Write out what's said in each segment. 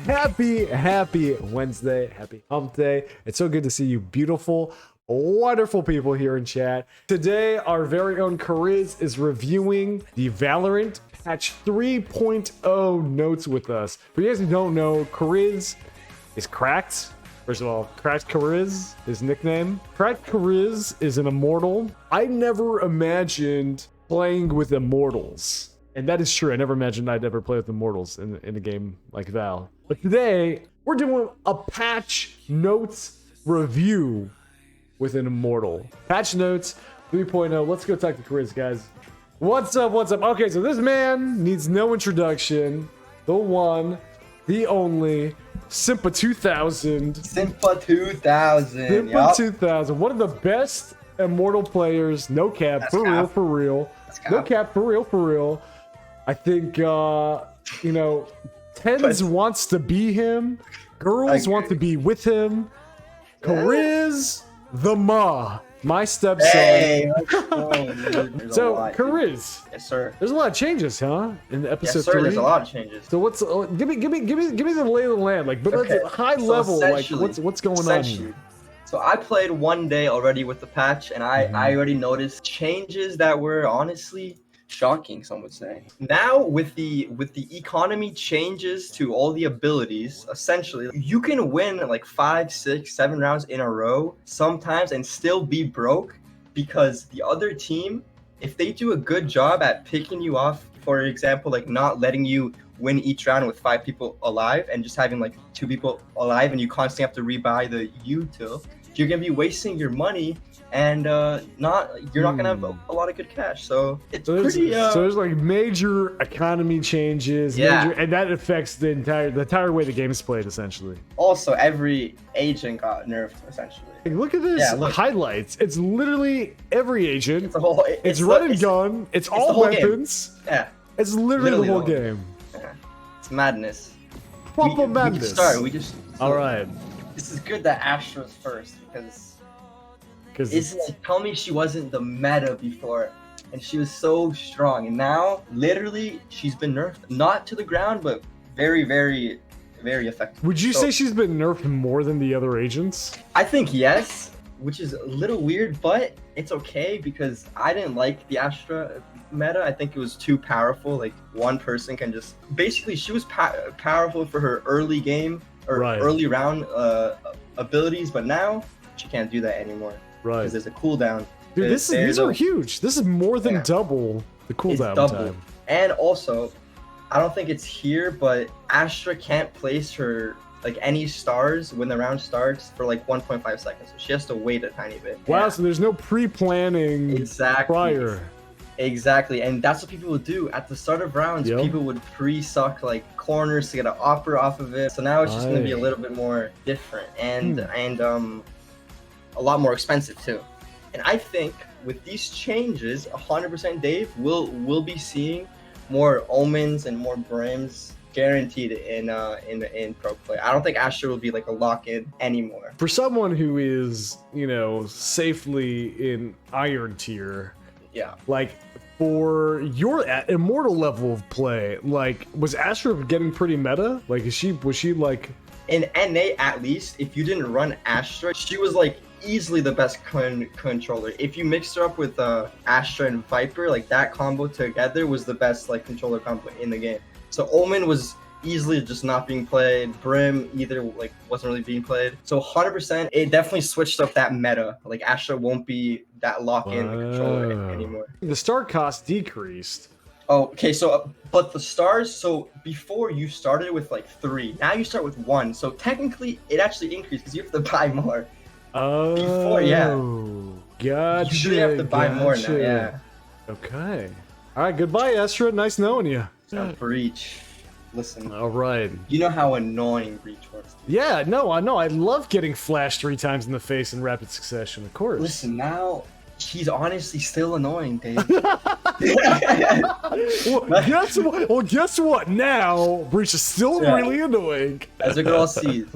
Happy Wednesday. Happy hump day. It's so good to see you beautiful, wonderful people here in chat. Today, our very own Kariz is reviewing the Valorant patch 3.0 notes with us. For you guys who don't know, Kariz is cracked. First of all, Cracked Kariz, his nickname. Cracked Kariz is an immortal. I never imagined playing with immortals. And that is true. I never imagined I'd ever play with immortals in a game like Val. But today, we're doing a patch notes review with an immortal. Patch notes 3.0. Let's go talk to Kariz, guys. What's up? What's up? Okay, so this man needs no introduction. The one, the only, Simpa 2000. Simpa 2000. Simpa yep. 2000. One of the best immortal players. No cap. That's For cap. real, for real. That's No cap. cap. For real, for real. I think, you know, Tens wants to be him. Girls want to be with him. Kariz the Ma. My stepson. Hey, So, Kariz. Yes, sir. There's a lot of changes, huh? In episode Yes, sir. 3. There's a lot of changes. So what's give me the lay of the land, like, but Okay, let's high so level, like essentially- what's going on here? So I played one day already with the patch, and I already noticed changes that were honestly shocking, some would say. Now with the economy changes to all the abilities, essentially you can win like 5, 6, 7 rounds in a row sometimes and still be broke because the other team, if they do a good job at picking you off, for example, like not letting you win each round with 5 people alive and just having like 2 people alive, and you constantly have to rebuy the util, you're gonna be wasting your money and you're not gonna have a lot of good cash. So it's pretty. So there's like major economy changes, Yeah. and that affects the entire way the game is played, essentially. Also, every agent got nerfed essentially. Like, look at this highlights. It's literally every agent. It's a whole. It's run and gun. It's all the whole weapons. Game. Yeah. It's literally the whole game. Yeah. It's madness. Proper We madness. can start. We just. All right. This is good that Astra's first because tell me she wasn't the meta before, and she was so strong, and now literally she's been nerfed, not to the ground, but very, very, very effective. Would you say she's been nerfed more than the other agents? I think yes, which is a little weird, but it's okay because I didn't like the Astra meta. I think it was too powerful. Like one person can just basically she was powerful for her early game or early round abilities, but now she can't do that anymore. Right. Because there's a cooldown. Dude, these are huge. This is more than double the cooldown time. And also, I don't think it's here, but Astra can't place her like any stars when the round starts for like 1.5 seconds. So she has to wait a tiny bit. Wow, yeah. So there's no pre-planning prior. Exactly, and that's what people would do at the start of rounds. People would pre-suck like corners to get an offer off of it. So now it's just going to be a little bit more different and a lot more expensive too. And I think with these changes, 100% Dave will be seeing more Omens and more Brims guaranteed in pro play. I don't think Astra will be like a lock-in anymore. For someone who is, you know, safely in iron tier, like for your immortal level of play, like was Astra getting pretty meta? Like was she like in NA at least, if you didn't run Astra, she was like easily the best controller. If you mixed her up with Astra and Viper, like that combo together was the best like controller combo in the game. So Omen was easily just not being played. Brim either like wasn't really being played. So 100%, it definitely switched up that meta. Like Astra won't be that lock-in controller anymore. The start cost decreased. Oh, okay. So, but the stars. So before you started with like 3, now you start with 1. So technically, it actually increased because you have to buy more. Oh, before, gotcha. You should have to buy more now. Yeah. Okay. All right. Goodbye, Astra. Nice knowing you. Breach. Listen. All right. You know how annoying Breach was. Yeah. No, I know. I love getting flashed 3 times in the face in rapid succession. Of course. Listen now. He's honestly still annoying, Dave. well, guess what? Now, Breach is still really annoying. As a girl sees.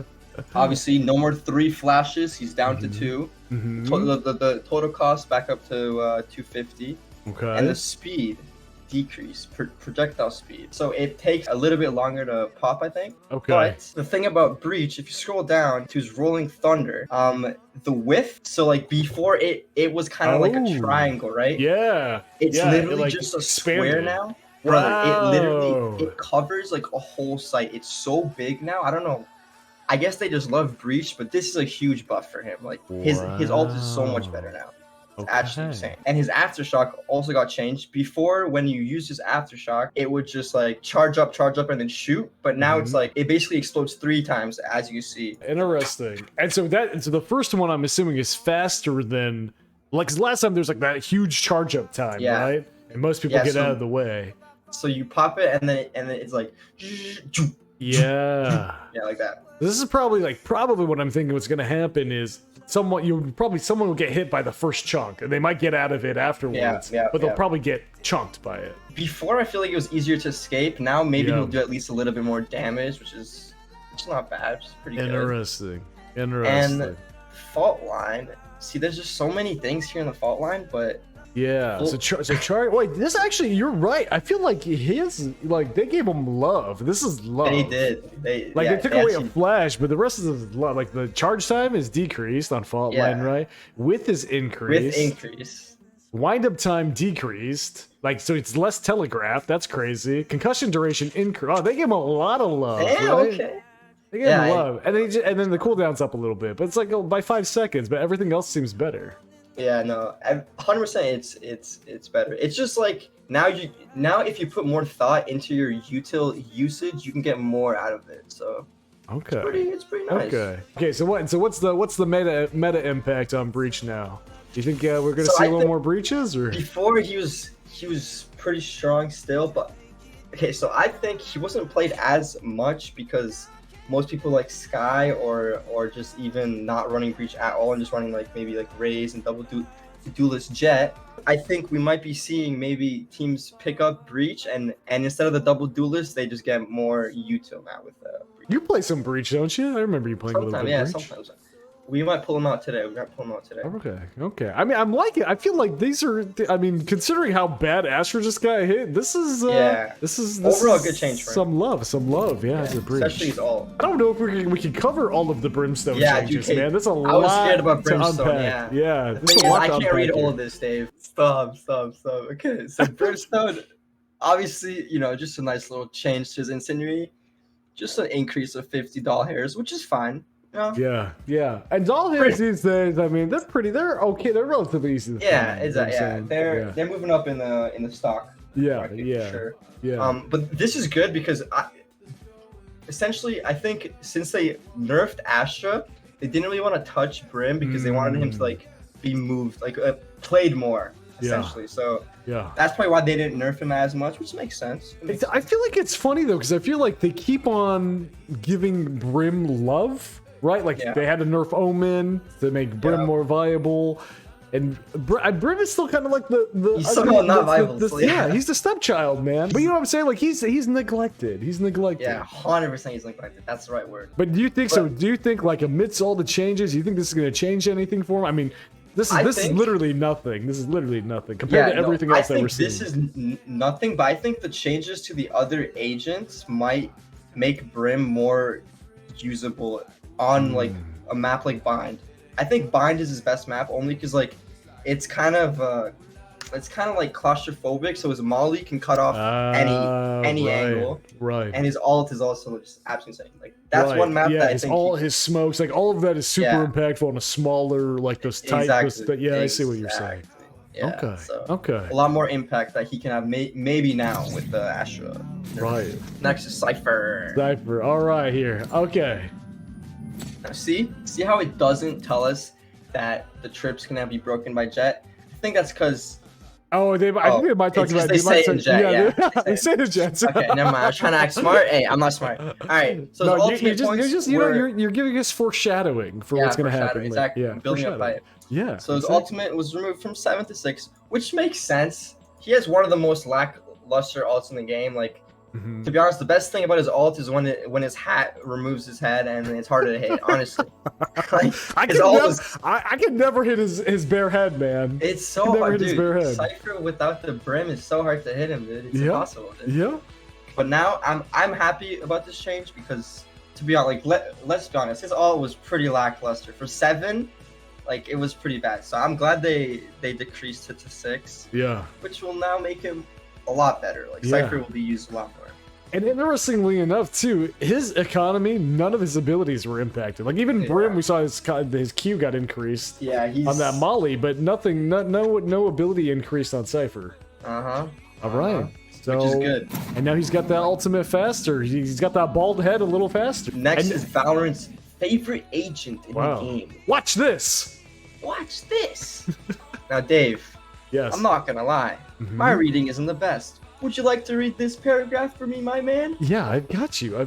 Obviously, no more 3 flashes. He's down to 2. The total cost back up to 250. Okay. And the speed. decrease projectile speed. So it takes a little bit longer to pop, I think. Okay. But the thing about Breach, if you scroll down to his Rolling Thunder, the width, so like before it was kind of like a triangle, right? Yeah. It's yeah, literally like just a expanded. square now. Brother, Wow. it covers like a whole site. It's so big now. I don't know. I guess they just love Breach, but this is a huge buff for him. Like his ult is so much better now. It's actually insane. And his aftershock also got changed. Before, when you use his aftershock, it would just like charge up, and then shoot. But now it's like it basically explodes 3 times, as you see. Interesting. And so the first one I'm assuming is faster than, like, 'cause last time there's like that huge charge up time, right? And most people get out of the way. So you pop it, and then it's like yeah, like that. This is probably what I'm thinking. What's going to happen is someone will get hit by the first chunk, and they might get out of it afterwards. But they'll probably get chunked by it. Before, I feel like it was easier to escape. Now maybe he'll do at least a little bit more damage, which is not bad. Which is pretty good. Interesting. And fault line. See, there's just so many things here in the fault line, but. Yeah, so Char. Wait, this actually, you're right. I feel like they gave him love. This is love. They did. They took away a flash, but the rest of the love. Like the charge time is decreased on fault line, right? Width is increased. Wind up time decreased. Like, so it's less telegraphed. That's crazy. Concussion duration increased. Oh, they gave him a lot of love. Yeah, right? okay. They gave him love, and then the cooldown's up a little bit, but it's like by 5 seconds. But everything else seems better. Yeah, no, 100%. It's better. It's just like now if you put more thought into your util usage, you can get more out of it. So it's pretty nice. Okay. So what's the meta impact on Breach now? Do you think we're gonna see a little more breaches? Or before he was pretty strong still, but okay. So I think he wasn't played as much because most people like Sky or just even not running Breach at all and just running like maybe like Raze and double duelist Jet. I think we might be seeing maybe teams pick up Breach and instead of the double duelist, they just get more util now with Breach. You play some Breach, don't you? I remember you playing a little bit of Breach. Sometimes. We might pull them out today. Okay. I mean, I'm liking it. I feel like these are. I mean, considering how bad Astra just got hit, this is overall a good change for him. Some love. Yeah, it's a Breach. Especially his ult. I don't know if we can cover all of the Brimstone changes, man. That's a lot. I was scared about Brimstone. To unpack. Yeah. The thing is, I can't read all of this, Dave. Stop. Okay, so Brimstone, obviously, just a nice little change to his Incendiary, just an increase of 50 doll hairs, which is fine. Yeah. And doll hairs these days, I mean, they're okay. They're relatively easy to find. Exactly. Yeah, they're moving up in the stock. Sure. Yeah. But this is good because essentially, I think since they nerfed Astra, they didn't really want to touch Brim because they wanted him to like be moved, like played more. Essentially, so that's probably why they didn't nerf him as much, which makes sense. I feel like it's funny though, because I feel like they keep on giving Brim love. Right, like they had to nerf Omen to make Brim more viable, and Brim is still kind of like he's somehow not viable. He's the stepchild, man. But you know what I'm saying? Like he's neglected. He's neglected. Yeah, 100% he's neglected. That's the right word. But do you think so? Do you think like amidst all the changes, you think this is going to change anything for him? I mean, this is literally nothing. This is literally nothing compared to everything else that we're seeing. This is nothing, but I think the changes to the other agents might make Brim more usable on like a map like Bind. I think Bind is his best map only because like it's kind of like claustrophobic, so his molly can cut off any angle. Right. And his ult is also just absolutely insane. Like that's one map that I think his smokes, like all of that is super impactful on a smaller, like those tight. I see what you're saying. Yeah, okay. A lot more impact that he can have maybe now with the Astra. Right. Next is Cypher. All right, here. Okay. Now see how it doesn't tell us that the trips can now be broken by Jet? I think that's because. I think they might talk about. They say in Jet. They say the Jets. Okay, never mind. I was trying to act smart. Hey, I'm not smart. All right. So you're giving us foreshadowing for what's going to happen. Exactly. Building up by it. Yeah. So his ultimate was removed from 7th to 6th, which makes sense. He has one of the most lackluster ults in the game. Like Mhm. To be honest, the best thing about his ult is when his hat removes his head and it's harder to hit. Honestly, like I his could ult never, is I could never hit his bare head, man. it's I could so never hit his bare dude. head. Cypher without the brim is so hard to hit him, dude. It's Yeah, impossible. Dude. yeah. But now I'm happy about this change because to be honest, like let's be honest, his ult was pretty lackluster for 7. Like it was pretty bad. So I'm glad they decreased it to 6. Yeah. Which will now make him a lot better. Like Yeah. Cypher will be used a lot more. And interestingly enough, too, his economy, none of his abilities were impacted. Like even Brim, we saw his Q got increased. Yeah, he's on that Molly, but nothing, no ability increased on Cypher. All right. So, which is good. And now he's got that ultimate faster. He's got that bald head a little faster. Next is Valorant's favorite agent in the game. Watch this. Watch this. Now, Dave. Yes. I'm not gonna lie. My reading isn't the best. Would you like to read this paragraph for me, my man? Yeah, I've got you.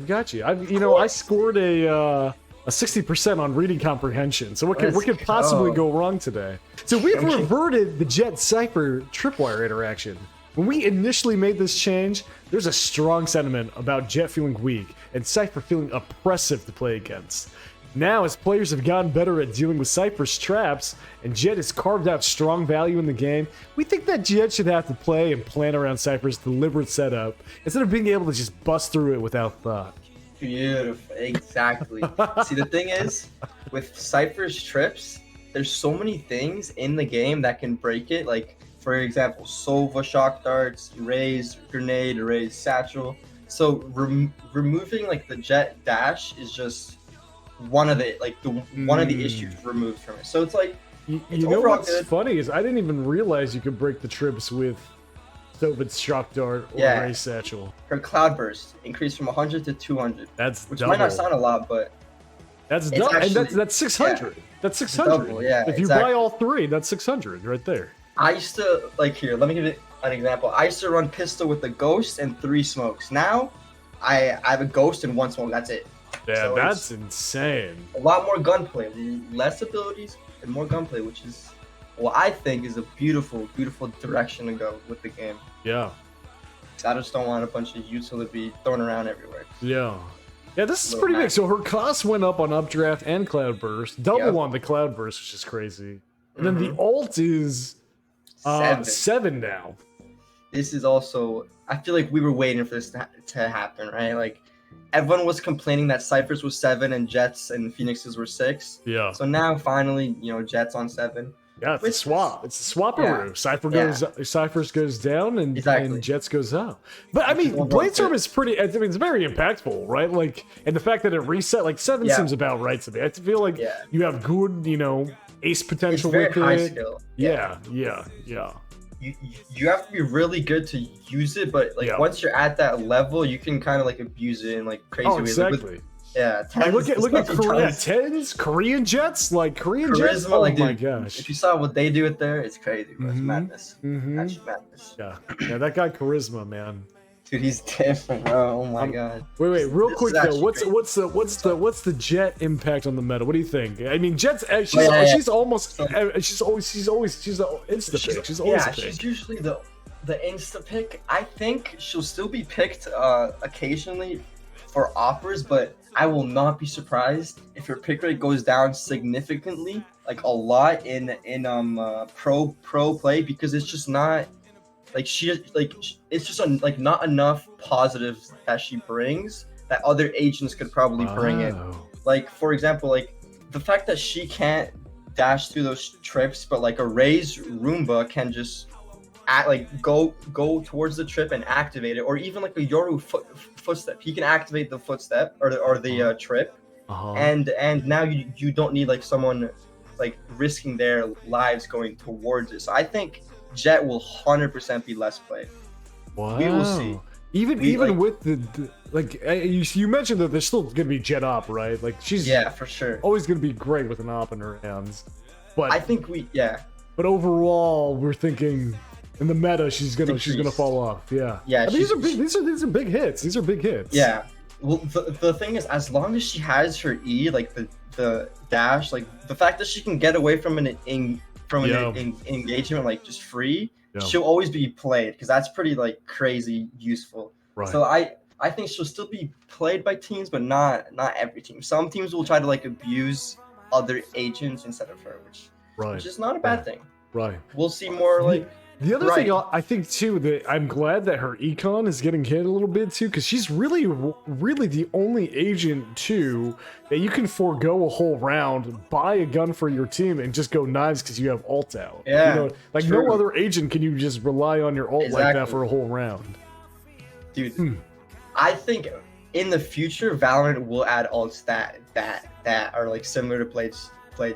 You know, I scored a 60% on reading comprehension. So what could possibly go wrong today? So we've reverted the Jet Cypher tripwire interaction. When we initially made this change, there's a strong sentiment about Jet feeling weak and Cypher feeling oppressive to play against. Now, as players have gotten better at dealing with Cypher's traps, and Jet has carved out strong value in the game, we think that Jet should have to play and plan around Cypher's deliberate setup, instead of being able to just bust through it without thought. Beautiful, exactly. See, the thing is, with Cypher's trips, there's so many things in the game that can break it, like, for example, Sova shock darts, Raze grenade, Raze satchel. So removing like the Jet dash is just one of the one of the issues removed from it. So it's like you know what's funny is I didn't even realize you could break the trips with Sova's shock dart or Raze satchel. Her cloudburst increased from 100 to 200. That's which double. Might not sound a lot, but that's double, and that's 600. Yeah. That's 600. Double, yeah, if you buy all 3, that's 600 right there. I used to, like, here, let me give you an example. I used to run pistol with a ghost and 3 smokes. Now, I have a ghost and 1 smoke. That's it. Yeah, so that's insane. A lot more gunplay, less abilities, and more gunplay, which is what I think is a beautiful, beautiful direction to go with the game. Yeah. I just don't want a bunch of utility be thrown around everywhere. Yeah. Yeah, this is pretty big. So her cost went up on updraft and cloudburst. Double on the cloudburst, which is crazy. And then the ult is 7 now. This is also, I feel like we were waiting for this to happen, right? Like everyone was complaining that Cypher's was 7 and Jets and Phoenix's were 6. Yeah. So now finally, you know, Jets on 7. Yeah, it's a swap. It's a swaparoo. Cypher's goes down and Jets goes up. But I mean, Bladestorm is pretty. I mean, it's very impactful, right? Like, and the fact that it reset, like 7 seems about right to me. I feel like you have good, you know, ace potential with high it. Skill. Yeah. You have to be really good to use it, but like once you're at that level, you can kind of like abuse it in like crazy ways. Exactly. Look at Korea, 10s, Korean Jets, like Korean Jets. Oh like, my dude, gosh! If you saw what they do it there, it's crazy, bro. It's madness. Actually madness. Yeah, that guy charisma, man. Dude, he's different, bro. Oh my god. Wait, real quick though. What's the Jet impact on the meta? What do you think? I mean, Jet's she's almost she's always insta pick. She's always a pick. She's usually the insta pick. I think she'll still be picked occasionally for offers, but I will not be surprised if her pick rate goes down significantly, like a lot in pro play, because it's just not like it's just like not enough positives that she brings that other agents could probably bring in. Like for example, like the fact that she can't dash through those trips, but like a Raze Roomba can just go towards the trip and activate it, or even like a Yoru footstep. He can activate the footstep or the trip, and now you don't need like someone like risking their lives going towards it. So I think Jet will 100% be less played. Wow. We will see. Even with the you mentioned that there's still gonna be Jet op, right? Like she's for sure always gonna be great with an op in her hands. But I think But overall, we're thinking in the meta she's gonna fall off. Yeah. I mean, these are big hits. These are big hits. Yeah. Well, the thing is, as long as she has her E, like the dash, like the fact that she can get away from an engagement like just free, she'll always be played because that's pretty like crazy useful. Right. So I think she'll still be played by teams, but not every team. Some teams will try to like abuse other agents instead of her, which is not a bad thing. Right. We'll see more like the other thing I think too, that I'm glad that her econ is getting hit a little bit too, because she's really the only agent too that you can forego a whole round, buy a gun for your team, and just go knives because you have ult out. Yeah, you know, like true. no other agent can you just rely on your ult like that for a whole round. Dude, I think in the future Valorant will add ults that are like similar to Blade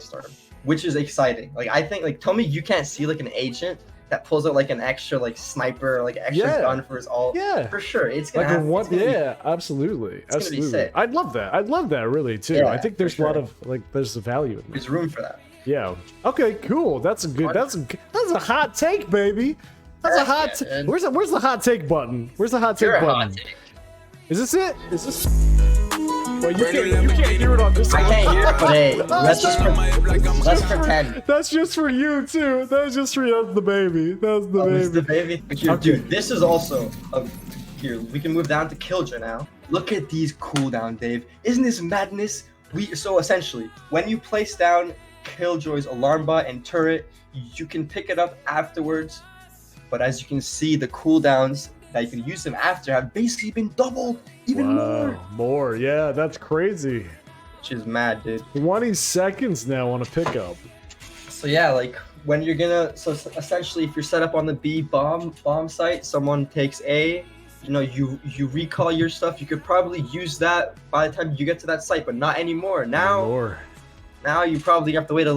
Storm, which is exciting. Like I think like tell me you can't see like an agent that pulls out like an extra like sniper, like extra gun for his ult. Yeah, for sure. It's gonna like happen. Absolutely. It's gonna be sick. I'd love that really too. I think there's a lot of like there's a value in that. There's room for that. Yeah. Okay, cool. That's a hot take, baby. That's a hot where's the hot take button? Where's the hot take button? Is this it? Is this well, you can't hear it on this side. I can't hear it, but hey, let's pretend. That's just for you too. That's just for you. That's the baby. That's the baby. That's the baby. Here, dude, this is also here. We can move down to Killjoy now. Look at these cooldown, Dave. Isn't this madness? So essentially, when you place down Killjoy's alarm bot and turret, you can pick it up afterwards. But as you can see, the cooldowns that you can use them after have basically been doubled, even more. Yeah, that's crazy. Which is mad, dude. 20 seconds now on a pickup. So yeah, like when you're gonna, so essentially if you're set up on the B bomb site, someone takes A, you know, you recall your stuff, you could probably use that by the time you get to that site, but not anymore. Now you probably have to wait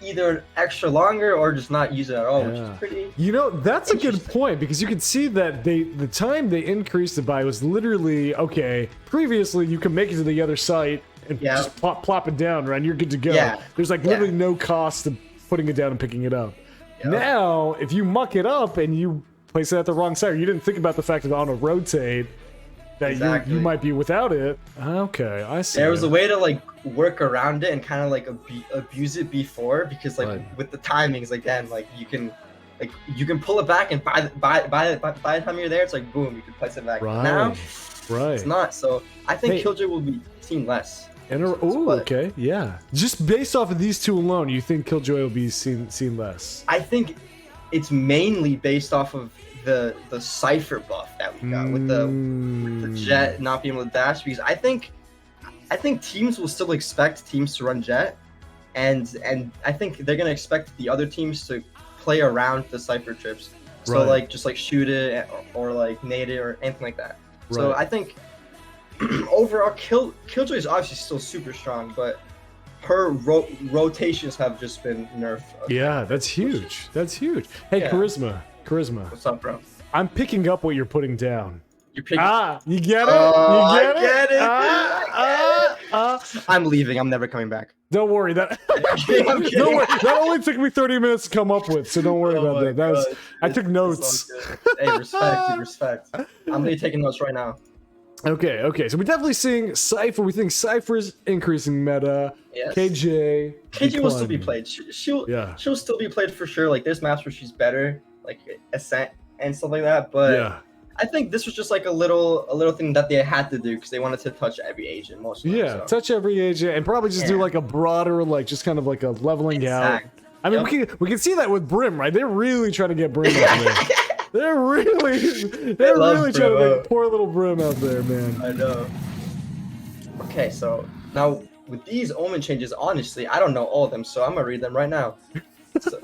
either extra longer or just not use it at all, which is pretty. You know, that's a good point because you can see that the time they increased it by was literally okay. Previously, you can make it to the other site and just plop it down, right? And you're good to go. Yeah. There's like literally no cost to putting it down and picking it up. Yep. Now, if you muck it up and you place it at the wrong site, or you didn't think about the fact that on a rotate that you might be without it. Okay, I see. There was a way to like work around it and kind of like abuse it before, because like with the timings, again, like you can pull it back and by the time you're there, it's like boom, you can place it back. Now, it's not. So I think Killjoy will be seen less. Okay, yeah. Just based off of these two alone, you think Killjoy will be seen less? I think it's mainly based off of the Cypher buff that we got with the Jet not being able to dash, because I think teams will still expect teams to run Jet, and I think they're gonna expect the other teams to play around the Cypher trips. So like just like shoot it or like nade it or anything like that. So I think overall Killjoy is obviously still super strong, but her rotations have just been nerfed. Yeah, that's huge. That's huge. Hey, Charisma. What's up, bro? I'm picking up what you're putting down. You're picking. You get it? I get it. I'm leaving. I'm never coming back. Don't worry. Don't worry. That only took me 30 minutes to come up with, so don't worry about that. I took notes. Hey, respect. I'm gonna be taking notes right now. Okay. So we're definitely seeing Cypher. We think Cypher's increasing meta. Yes. KJ will still be played. She'll still be played for sure. Like there's maps where she's better, like Ascent and stuff like that. But I think this was just like a little thing that they had to do because they wanted to touch every agent mostly. Touch every agent and probably just do like a broader, like just kind of like a leveling out. I mean, we can see that with Brim, right? They're really trying to get Brim out there. They're really trying to make poor little Brim out there, man. I know. Okay, so now with these Omen changes, honestly, I don't know all of them, so I'm gonna read them right now. So,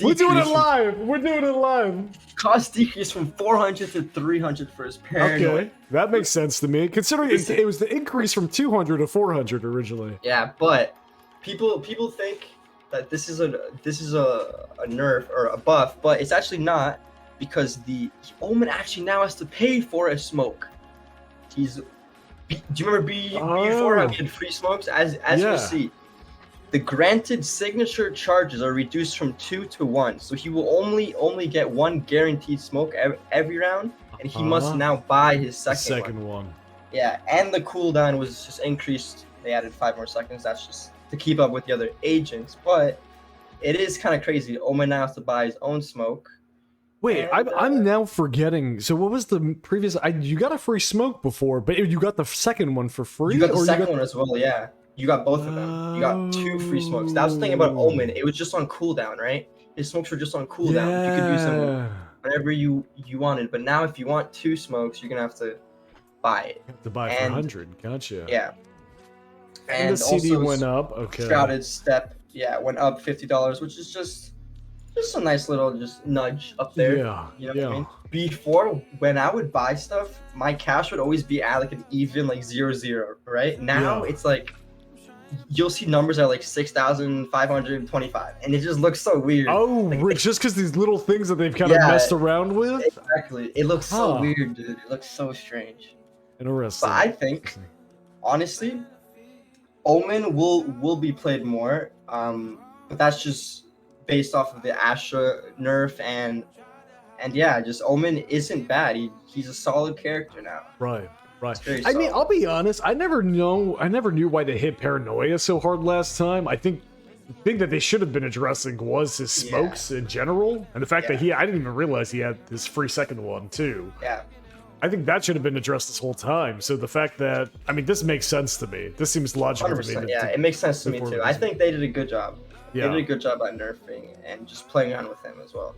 We're doing it live. Cost decrease from 400 to 300 for his Paranoid. Okay, that makes sense to me, considering it was the increase from 200 to 400 originally. Yeah, but people think that this is a nerf or a buff, but it's actually not, because the Omen actually now has to pay for a smoke. Do you remember before how he had free smokes? As you'll see, the granted signature charges are reduced from 2 to 1, so he will only get 1 guaranteed smoke every round, and he must now buy his second one. Yeah, and the cooldown was just increased. They added 5 more seconds. That's just to keep up with the other agents, but it is kind of crazy. Omen now has to buy his own smoke, Wait, And, I'm now forgetting. So what was the previous? You got a free smoke before, but you got the second one for free. you got the or second one as well, yeah. You got both of them. You got 2 free smokes. That was the thing about Omen. It was just on cooldown, right? His smokes were just on cooldown. You could use them Yeah. whenever you wanted. But now, if you want 2 smokes, you're gonna have to buy it. You have to buy for And- 100. Gotcha. Yeah. And the CD also went up. Okay. Shrouded Step, yeah, went up $50, which is just a nice little just nudge up there. Yeah. You know yeah. what I mean? Before, when I would buy stuff, my cash would always be at like an even like 0-0, right? Now Yeah. it's like you'll see numbers that are like 6,525, and it just looks so weird. Oh, Like, just because these little things that they've kind of Yeah. messed around with. exactly. It looks so Huh. weird, dude. It looks so strange. Interesting. But I think, honestly, Omen will be played more. But that's just based off of the Astra nerf and yeah, just Omen isn't bad. He's a solid character now. Right. Right. It's very I mean, solid. I'll be honest. I never knew why they hit paranoia so hard last time. I think the thing that they should have been addressing was his smokes in general, and the fact that I didn't even realize he had his free second one too. Yeah. I think that should have been addressed this whole time. So the fact that, I mean, this makes sense to me. This seems logical to me. 100%. Yeah, it makes sense to me too. I think they did a good job. Yeah. They did a good job at nerfing and just playing around with him as well.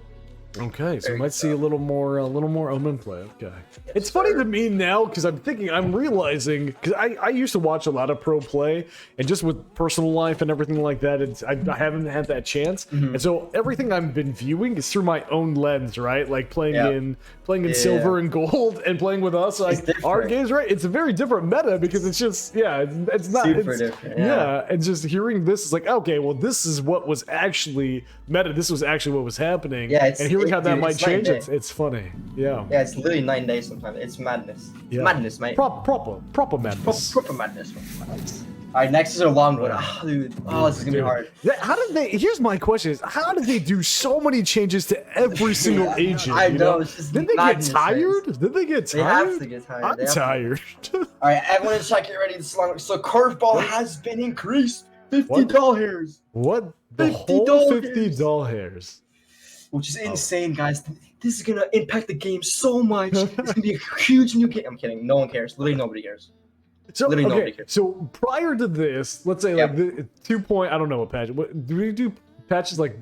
Okay, so we Very might good see a job. little more Omen play. Okay, Yes, it's funny sir. to me now because I'm realizing because I used to watch a lot of pro play, and just with personal life and everything like that, I haven't had that chance, Mm-hmm. and so everything I've been viewing is through my own lens, right? Like playing Yeah. in Yeah. silver and gold, and playing with us, like different. our games, right? It's a very different meta because it's just it's not Super it's, different, yeah. yeah. And just hearing this is like, okay, well, this is what was actually meta. This was actually what was happening. Yeah, and hearing how that dude, might it's night change, and it's funny. Yeah. Yeah, it's literally 9 days sometimes. It's madness. It's Yeah. madness, mate. Proper madness. Proper madness. All right, next is a long one. Oh, dude. Oh, this is gonna be Dude. hard. How did they? Here's my question: Is how did they do so many changes to every single agent? I you know, it's just Did they get madness, tired? Did they get They tired? have to get tired. I'm They have to- tired. All right, everyone in chat, get ready. This is long. So curveball has been increased. $50 What? hairs, What? The $50 whole 50 hairs. doll hairs. which is insane, guys. This is gonna impact the game so much. It's gonna be a huge new game. I'm kidding. No one cares. Literally nobody cares. So Literally nobody okay, cares. so prior to this, let's say like the 2 point. I don't know what patch. What do we do? Patches like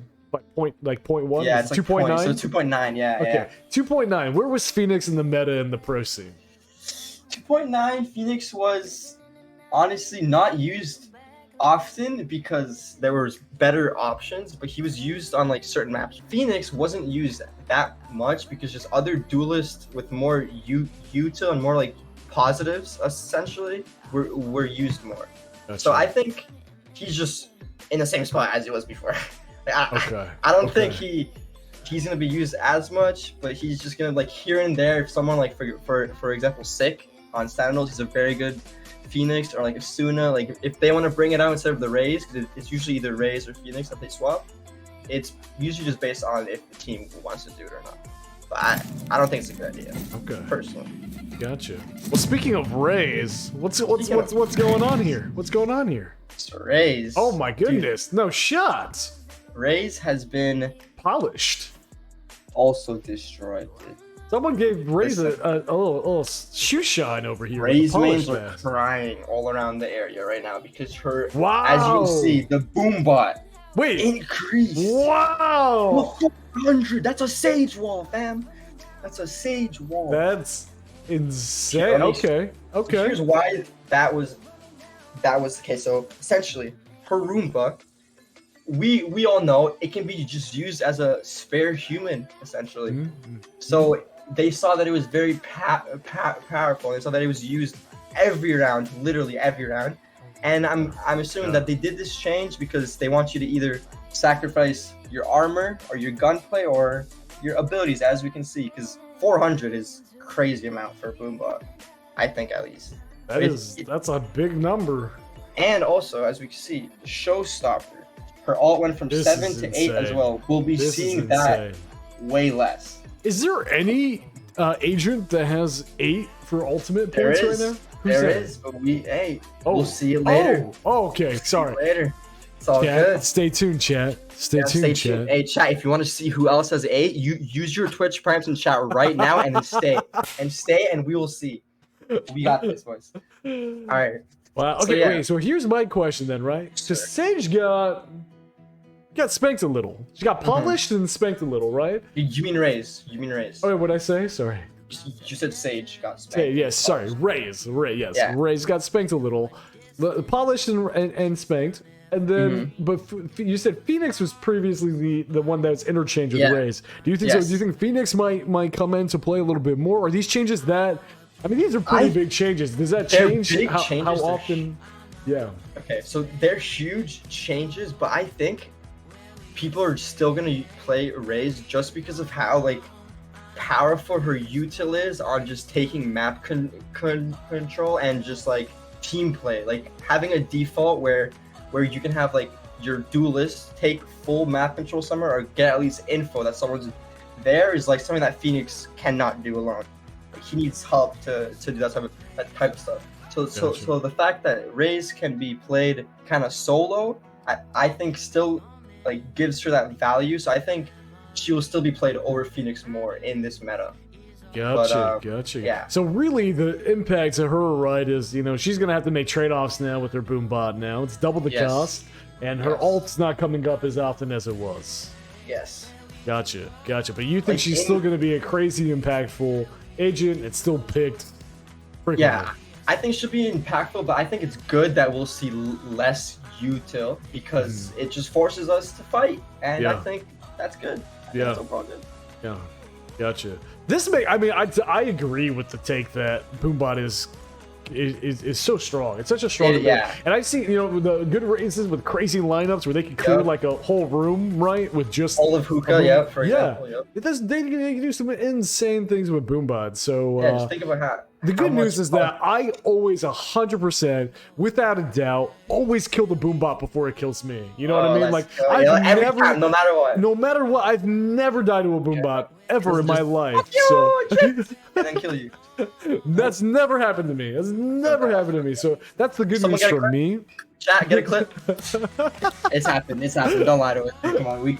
point 1? Yeah, it's like 2.9. So 2.9. Yeah. Okay, Yeah. 2.9. Where was Phoenix in the meta and the pro scene? 2.9 Phoenix was honestly not used often because there was better options, but he was used on like certain maps. Phoenix wasn't used that much because just other duelists with more util and more like positives essentially were used more. That's So right. I think he's just in the same spot as he was before. Like, Okay. I don't okay. think he's gonna be used as much, but he's just gonna like here and there. If someone like for example Sick on Sentinels, he's a very good Phoenix, or like Asuna. Like if they want to bring it out instead of the Rays, because it's usually either Rays or Phoenix that they swap. It's usually just based on if the team wants to do it or not. But I don't think it's a good idea Okay. personally. Gotcha. Well, speaking of Rays, what's Speaking of- going on here? What's going on here? So Rays. Oh my goodness! No shots. Rays has been Polished. also destroyed. Dude. Someone gave Rays a little shoe shine over here. with the Rays polish mains are mask. crying all around the area right now because her, Wow. as you can see, the boom bot Wait. increased. Wow. 400. That's a sage wall, fam. That's a sage wall. That's insane. Let me- Okay. So Okay. here's why that was the case. So essentially, her Roomba, we all know it can be just used as a spare human, essentially. Mhm. So they saw that it was very powerful. They saw that it was used every round, literally every round. And I'm assuming that they did this change because they want you to either sacrifice your armor or your gunplay or your abilities, as we can see. Because 400 is a crazy amount for a boombot, I think at least. That's a big number. And also, as we can see, the showstopper, her ult went from This 7 is to 8 as insane. well. We'll be This is seeing that insane. way less. Is there any agent that has 8 for ultimate There points is. right now? Who's There that? is, but we'll see it Oh. later. Oh, okay. Sorry. Later. It's all good. Stay tuned, chat. Stay tuned, chat. Hey, chat, if you want to see who else has A, you use your Twitch Primes in chat right now and then stay. And we will see. We got this, boys. All right. Wow. Okay, wait. So here's my question then, right? So Sage got spanked a little. She got polished and spanked a little, right? You mean Raze. Oh, wait, what'd I say? Sorry. You said Sage got spanked. Okay, yes, sorry. Raze, yes. Yeah. Raze got spanked a little. Polished and spanked. And then, but you said Phoenix was previously the one that was interchanged with Raze. Do you think so? Do you think Phoenix might come into play a little bit more? Are these changes that... I mean, these are pretty big changes. Does that change how often? Yeah. Okay, so they're huge changes, but I think people are still gonna play Raze just because of how like powerful her util is on just taking map control and just like team play. Like having a default where you can have like your duelist take full map control somewhere or get at least info that someone's there is like something that Phoenix cannot do alone. He needs help to do that type of stuff. So the fact that Raze can be played kind of solo, I think still like gives her that value. So I think she will still be played over Phoenix more in this meta. Gotcha. Yeah. So really, the impact to her, right, is she's gonna have to make trade-offs now with her boom bot. Now it's double the cost, and her ult's not coming up as often as it was. Yes. Gotcha. But you think she's still gonna be a crazy impactful agent? It's still picked. I think she'll be impactful, but I think it's good that we'll see less util because it just forces us to fight, and I think that's good. I think that's overall good. Yeah, gotcha. I agree with the take that Boombot is so strong. It's such a strong and I've seen the good races with crazy lineups where they can clear like a whole room, right, with just all of hookah. For example. They can do some insane things with Boombot. So just think about how. The good news is that I always 100%, without a doubt, always kill the Boombot before it kills me. You know what I mean? Like every time, no matter what, I've never died to a Boombot ever in my life. And then kill you. That's never happened to me. That's never happened to me. So that's the good news for me. Chat, get a clip. It's happened. Don't lie to us. Come on, we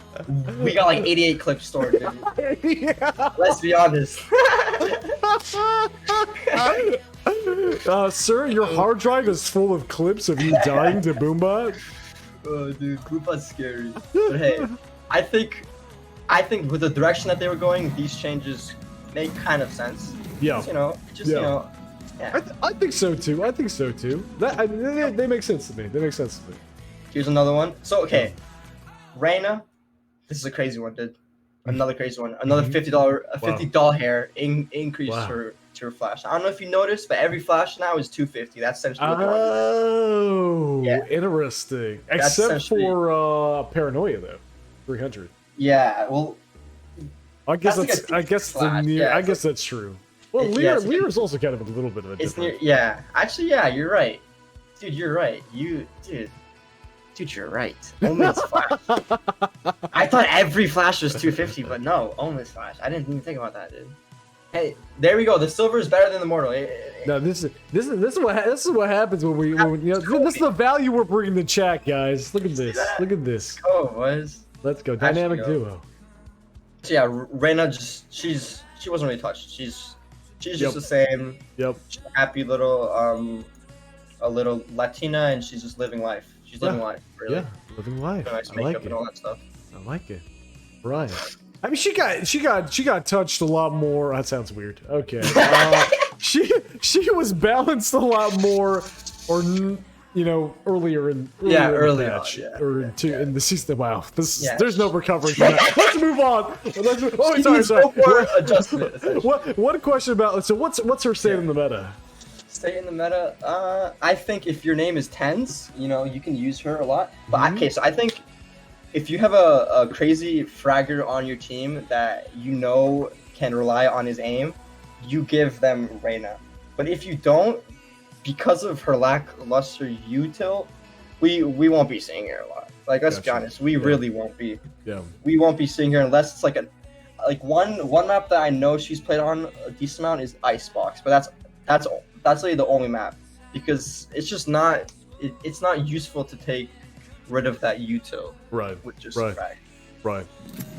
got like 88 clips stored, dude. Let's be honest. Sir, your hard drive is full of clips of you dying to Boombot. Oh, dude, Boombot's scary. But hey, I think with the direction that they were going, these changes make kind of sense. Yeah. I think so too. They make sense to me. Here's another one. So okay, Reyna, this is a crazy one, dude. Another crazy one. Another $50 hair increase to her flash. I don't know if you noticed, but every flash now is $250. That's essentially. Oh, interesting. Except for paranoia though, 300. Yeah, well. I guess that's true. Well, Lear is also kind of a little bit of a different. Actually, you're right. Dude, you're right. Dude, you're right. Omen's flash. I thought every flash was 250, but no, Omen's flash. I didn't even think about that, dude. Hey, there we go. The silver is better than the mortal. No, this is what happens when this is the value we're bringing to chat, guys. Look at this. Look at this. Oh, boys. Let's go. Dynamic duo. So yeah, Reyna she wasn't really touched. She's just the same. Yep. She's a happy little a little Latina, and she's just living life. She's living life. Really. Yeah, living life. Nice I makeup like it. And all that stuff. I like it. Right. I mean, she got touched a lot more. That sounds weird. Okay. She was balanced a lot more, or earlier in the match, in the season. Wow, there's no recovery from that. Let's move on. Sorry. Adjustment. What a question about? So what's her state in the meta? State in the meta. I think if your name is Tens, you can use her a lot. But okay, so I think if you have a crazy fragger on your team that can rely on his aim, you give them Reyna. But if you don't, because of her lackluster util, we won't be seeing her a lot. Like, let's be honest, we really won't be. Yeah. We won't be seeing her unless it's like one map that I know she's played on a decent amount is Icebox, but that's really the only map because it's just not it's not useful to take rid of that util Right. with just Right. frag. Right.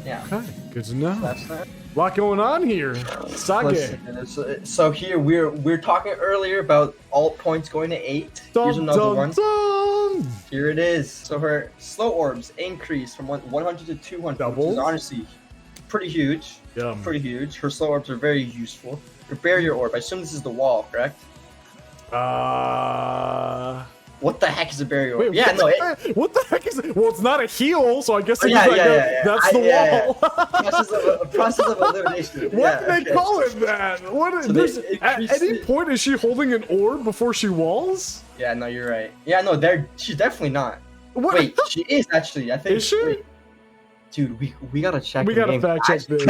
Yeah. Okay. Good to know. That's that. A lot going on here. Sage. Listen, so here we're talking earlier about alt points going to 8. Here's Dun, another dun, one. dun. Here it is. So her slow orbs increased from 100 to 200, which Doubles? is honestly pretty huge. Yum. Pretty huge. Her slow orbs are very useful. Her barrier orb, I assume this is the wall, correct? What the heck is a barrier orb? Wait, Yeah, no. What the heck is it? Well, it's not a heal, so I guess Oh, it's yeah, like yeah. that's the wall. Process of elimination. What do they call it, man? What? So At any point, is she holding an orb before she walls? Yeah, no, you're right. Yeah, no, she's definitely not. What? Wait, she is actually. I think. Is she? Wait. Dude, we gotta check. We the gotta game. fact check this.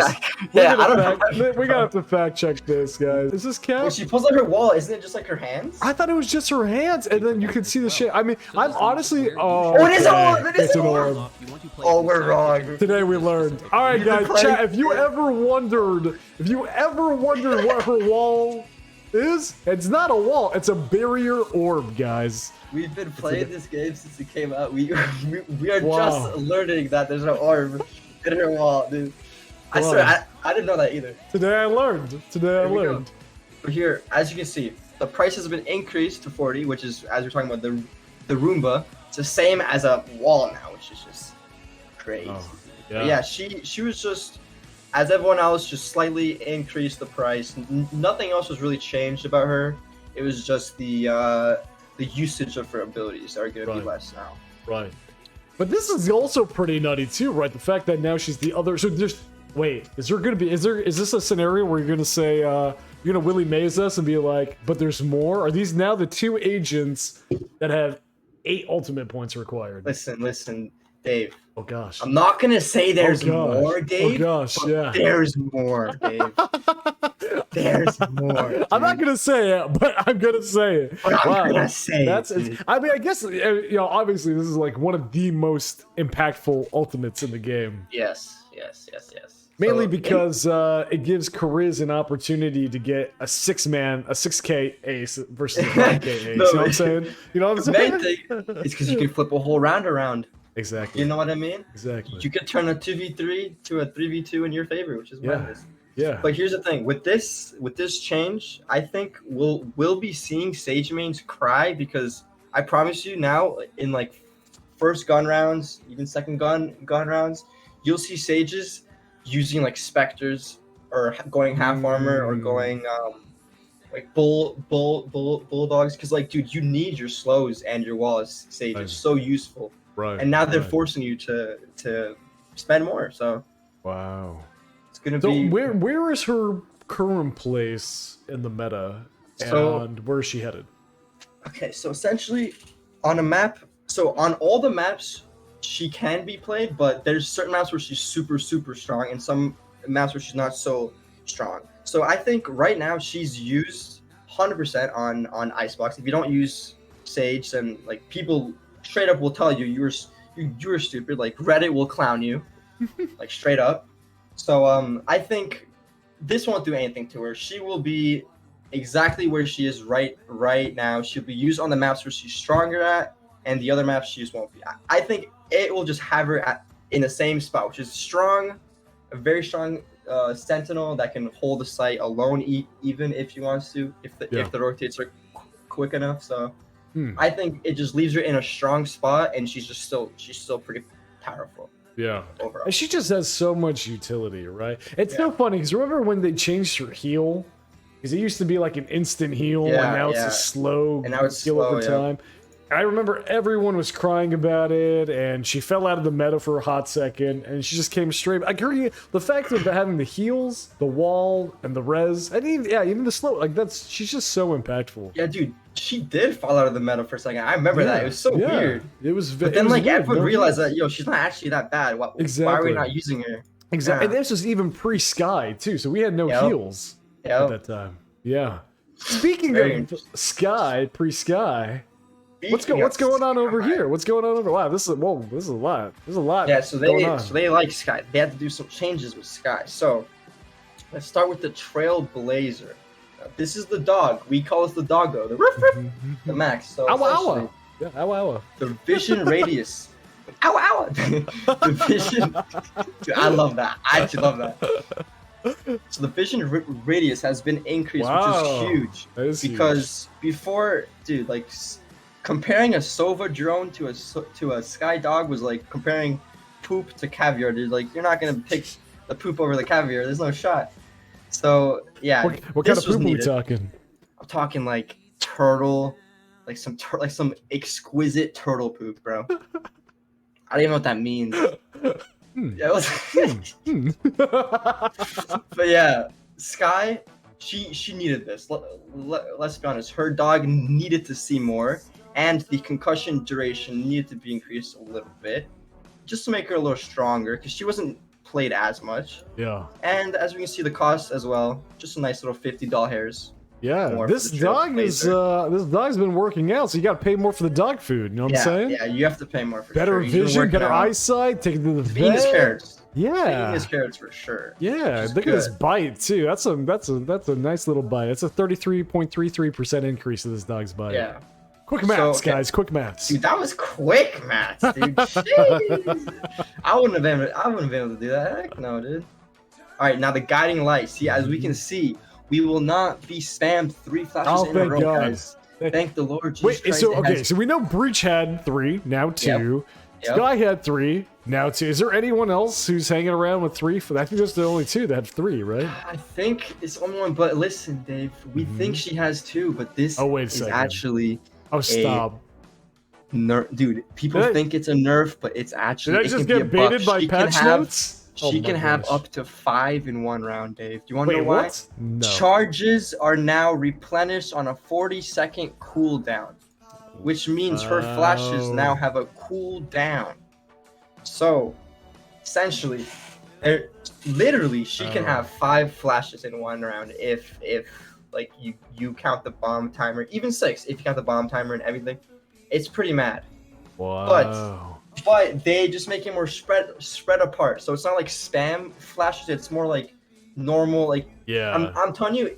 Yeah, I don't know. We gotta have to fact check this, guys. Is this cat? When she pulls out her wall, isn't it just like her hands? I thought it was just her hands, and then you could see the shit. I mean, I'm honestly. Oh, it is an orb! It is It's an an orb! orb. Oh, we're wrong. Today we learned. All right, guys, chat. If you ever wondered what her wall is, it's not a wall. It's a barrier orb, guys. We've been playing this game since it came out. We are Wow. just learning that there's an orb in her wall, dude. I swear, I didn't know that either. Today I learned. But here, as you can see, the price has been increased to 40, which is, as we're talking about, the Roomba. It's the same as a wall now, which is just crazy. Oh, But yeah, she was just, as everyone else, just slightly increased the price. Nothing else was really changed about her. It was just the usage of her abilities are going to be less now. Right. But this is also pretty nutty too, right? The fact that now she's the other. So there's. Wait, is this a scenario where you're gonna say you're gonna Willie Maze us and be like, but there's more? Are these now the 2 agents that have 8 ultimate points required? Listen, Dave. Oh gosh. I'm not gonna say there's more, Dave. Oh gosh, yeah. There's more, Dave. There's more. Dude. I'm not gonna say it, but I'm gonna say it. But I'm gonna say it. I mean, I guess obviously this is like one of the most impactful ultimates in the game. Yes. Mainly because it gives Kariz an opportunity to get a 6K ace versus a 5K ace. You know what I'm saying? You know what I'm saying? The main thing is because you can flip a whole round around. Exactly. You know what I mean? Exactly. You could turn a 2v3 to a 3v2 in your favor, which is what it is. Yeah. But here's the thing: with this change, I think we'll be seeing Sage mains cry, because I promise you now, in like first gun rounds, even second gun rounds, you'll see Sages using like Spectres or going half armor or going like bulldogs, because like, dude, you need your slows and your walls. Sage is so useful. Right. And now they're forcing you to spend more. So wow. It's gonna be. Where is her current place in the meta, and where is she headed? Okay, so essentially, on a map, so on all the maps, she can be played, but there's certain maps where she's super strong, and some maps where she's not so strong. So I think right now she's used 100% on Icebox. If you don't use Sage, then like people straight up will tell you you're stupid. Like Reddit will clown you, like straight up. So I think this won't do anything to her. She will be exactly where she is right now. She'll be used on the maps where she's stronger at, and the other maps she just won't be. I think it will just have her in the same spot, which is strong, a very strong sentinel that can hold the site alone, even if she wants to, if the rotates are quick enough. So I think it just leaves her in a strong spot, and she's still pretty powerful. Yeah. Overall. And she just has so much utility, right? It's so funny because remember when they changed her heal? Because it used to be like an instant heal, and now it's a slow heal over time. And I remember everyone was crying about it, and she fell out of the meta for a hot second, and she just came straight. I agree. The fact of having the heals, the wall, and the res, and even the slow, like she's just so impactful. Yeah, dude, she did fall out of the meta for a second. I remember that. It was so weird. It was. But then everyone realized that she's not actually that bad. Why are we not using her? Exactly. And this was even pre-Sky too, so we had no heals at that time. Yeah. Speaking of Sky, pre-Sky. What's going on over here? What's going on over? Wow, this is a lot. There's a lot. Yeah, so they like Sky. They had to do some changes with Sky. So let's start with the Trailblazer. This is the dog. We call it the doggo. The Max. So Awa. Yeah, Awa. the vision radius Ow, ow. The vision, dude, I love that. I actually love that. So the vision radius has been increased, which is huge. That is because before, dude, like comparing a Sova drone to a Sky Dog was like comparing poop to caviar, dude. Like you're not gonna pick the poop over the caviar. There's no shot. So yeah, what kind of poop are we talking? I'm talking like turtle, like some exquisite turtle poop, bro. I don't even know what that means. Yeah, but yeah, Sky, she needed this. Let's be honest, her dog needed to see more, and the concussion duration needed to be increased a little bit, just to make her a little stronger, because she wasn't played as much. Yeah. And as we can see, the cost as well, just a nice little $50 hairs. Yeah, this dog's been working out, so you got to pay more for the dog food. You know what I'm saying? Yeah, you have to pay more for better vision, better eyesight. Take it to the vet. Eating his carrots. Yeah, eating his carrots for sure. Yeah, look at this bite too. That's a nice little bite. It's a 33.33% increase in this dog's bite. Yeah. Quick maths, guys. Quick maths. Dude, that was quick maths, dude. Jeez. I wouldn't have been able to do that. Heck no, dude. All right, now the guiding light. See, as we can see, we will not be spammed 3 flashes in a row, guys. Thank the Lord Jesus Christ. So we know Breach had 3, now 2. Yep. Sky had 3, now 2. Is there anyone else who's hanging around with 3? I think there's the only 2 that have 3, right? I think it's only one, but listen, Dave, we think she has 2, but this is actually stop. Dude, people think it's a nerf, but it's actually Did I just get baited by patch notes? She can have up to 5 in one round, Dave. Do you want to know why? What? No. Charges are now replenished on a 40-second cooldown, which means her flashes now have a cooldown. So, essentially, literally, she can have 5 flashes in one round if like you count the bomb timer, even 6 if you count the bomb timer and everything. It's pretty mad. Wow. But they just make it more spread apart. So it's not like spam flashes. It's more like normal. Like I'm telling you,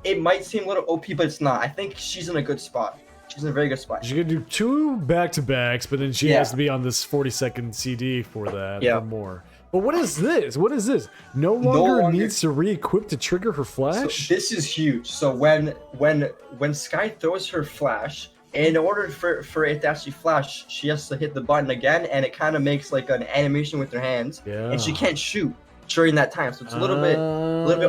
it might seem a little OP, but it's not. I think she's in a good spot. She's in a very good spot. She can do 2 back-to-backs, but then she has to be on this 40-second CD for that or more. But what is this? What is this? No longer needs to re-equip to trigger her flash? So this is huge. So when Sky throws her flash, in order for it to actually flash, she has to hit the button again, and it kind of makes like an animation with her hands, and she can't shoot during that time. So it's a little bit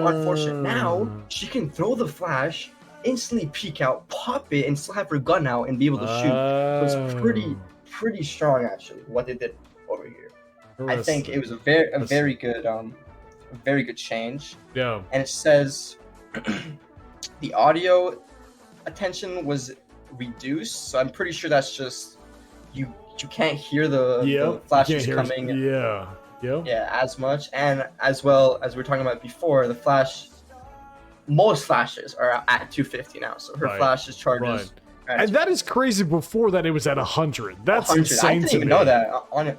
unfortunate. Now she can throw the flash, instantly peek out, pop it, and still have her gun out and be able to shoot. So it's pretty strong actually what they did over here. I think it was a very good change. Yeah. And it says the audio attention was reduced, so I'm pretty sure that's just you can't hear the flashes coming as much, and as well as we were talking about before, the flash, most flashes are at 250 now, so her flash charges and that is crazy. Before that it was at 100. That's 100. Insane. I didn't even know that.